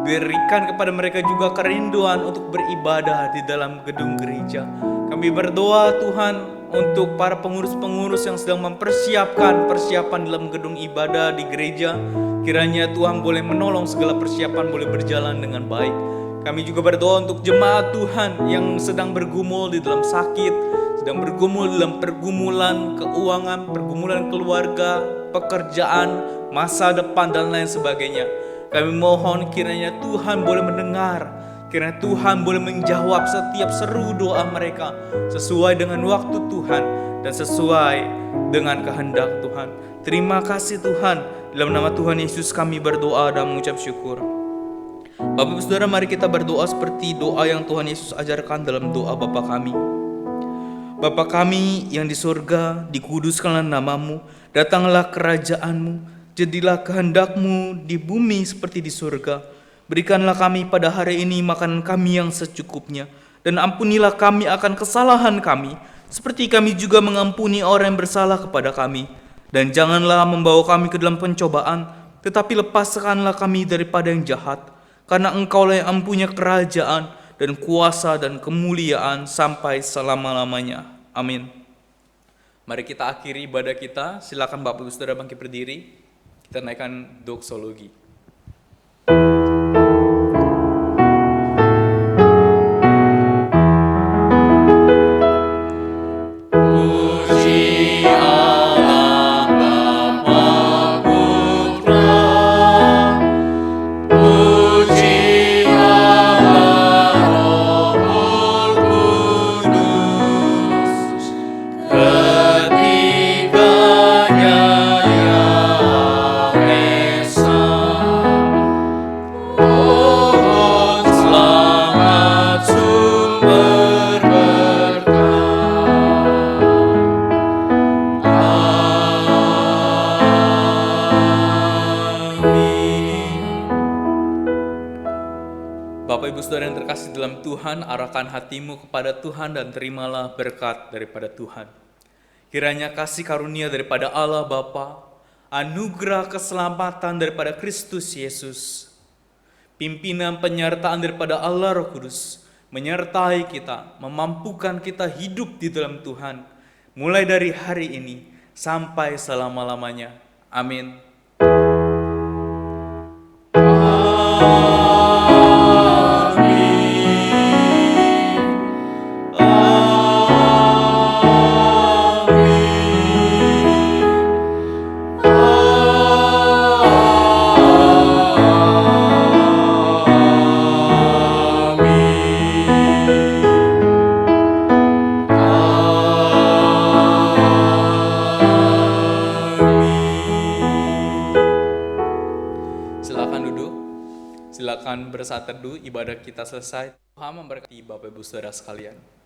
berikan kepada mereka juga kerinduan untuk beribadah di dalam gedung gereja. Kami berdoa Tuhan untuk para pengurus-pengurus yang sedang mempersiapkan persiapan dalam gedung ibadah di gereja. Kiranya Tuhan boleh menolong segala persiapan boleh berjalan dengan baik. Kami juga berdoa untuk jemaat Tuhan yang sedang bergumul di dalam sakit, sedang bergumul dalam pergumulan keuangan, pergumulan keluarga, pekerjaan, masa depan dan lain sebagainya. Kami mohon kiranya Tuhan boleh mendengar, kiranya Tuhan boleh menjawab setiap seru doa mereka sesuai dengan waktu Tuhan dan sesuai dengan kehendak Tuhan. Terima kasih Tuhan, dalam nama Tuhan Yesus kami berdoa dan mengucap syukur. Bapak Ibu Saudara, mari kita berdoa seperti doa yang Tuhan Yesus ajarkan dalam doa Bapa kami. Bapa kami yang di surga, dikuduskanlah namamu, datanglah kerajaanmu, jadilah kehendak-Mu di bumi seperti di surga. Berikanlah kami pada hari ini makanan kami yang secukupnya, dan ampunilah kami akan kesalahan kami, seperti kami juga mengampuni orang yang bersalah kepada kami. Dan janganlah membawa kami ke dalam pencobaan, tetapi lepaskanlah kami daripada yang jahat, karena Engkaulah yang mempunyai kerajaan dan kuasa dan kemuliaan sampai selama-lamanya. Amin. Mari kita akhiri ibadah kita. Silakan Bapak Ibu Saudara bangkit berdiri. Kita naikkan doksologi. Bapak Ibu Saudara yang terkasih dalam Tuhan, arahkan hatimu kepada Tuhan dan terimalah berkat daripada Tuhan. Kiranya kasih karunia daripada Allah Bapa, anugerah keselamatan daripada Kristus Yesus, pimpinan penyertaan daripada Allah Roh Kudus, menyertai kita, memampukan kita hidup di dalam Tuhan, mulai dari hari ini sampai selama-lamanya. Amin. Silakan bersaat teduh, ibadah kita selesai. Tuhan memberkati Bapak Ibu Saudara sekalian.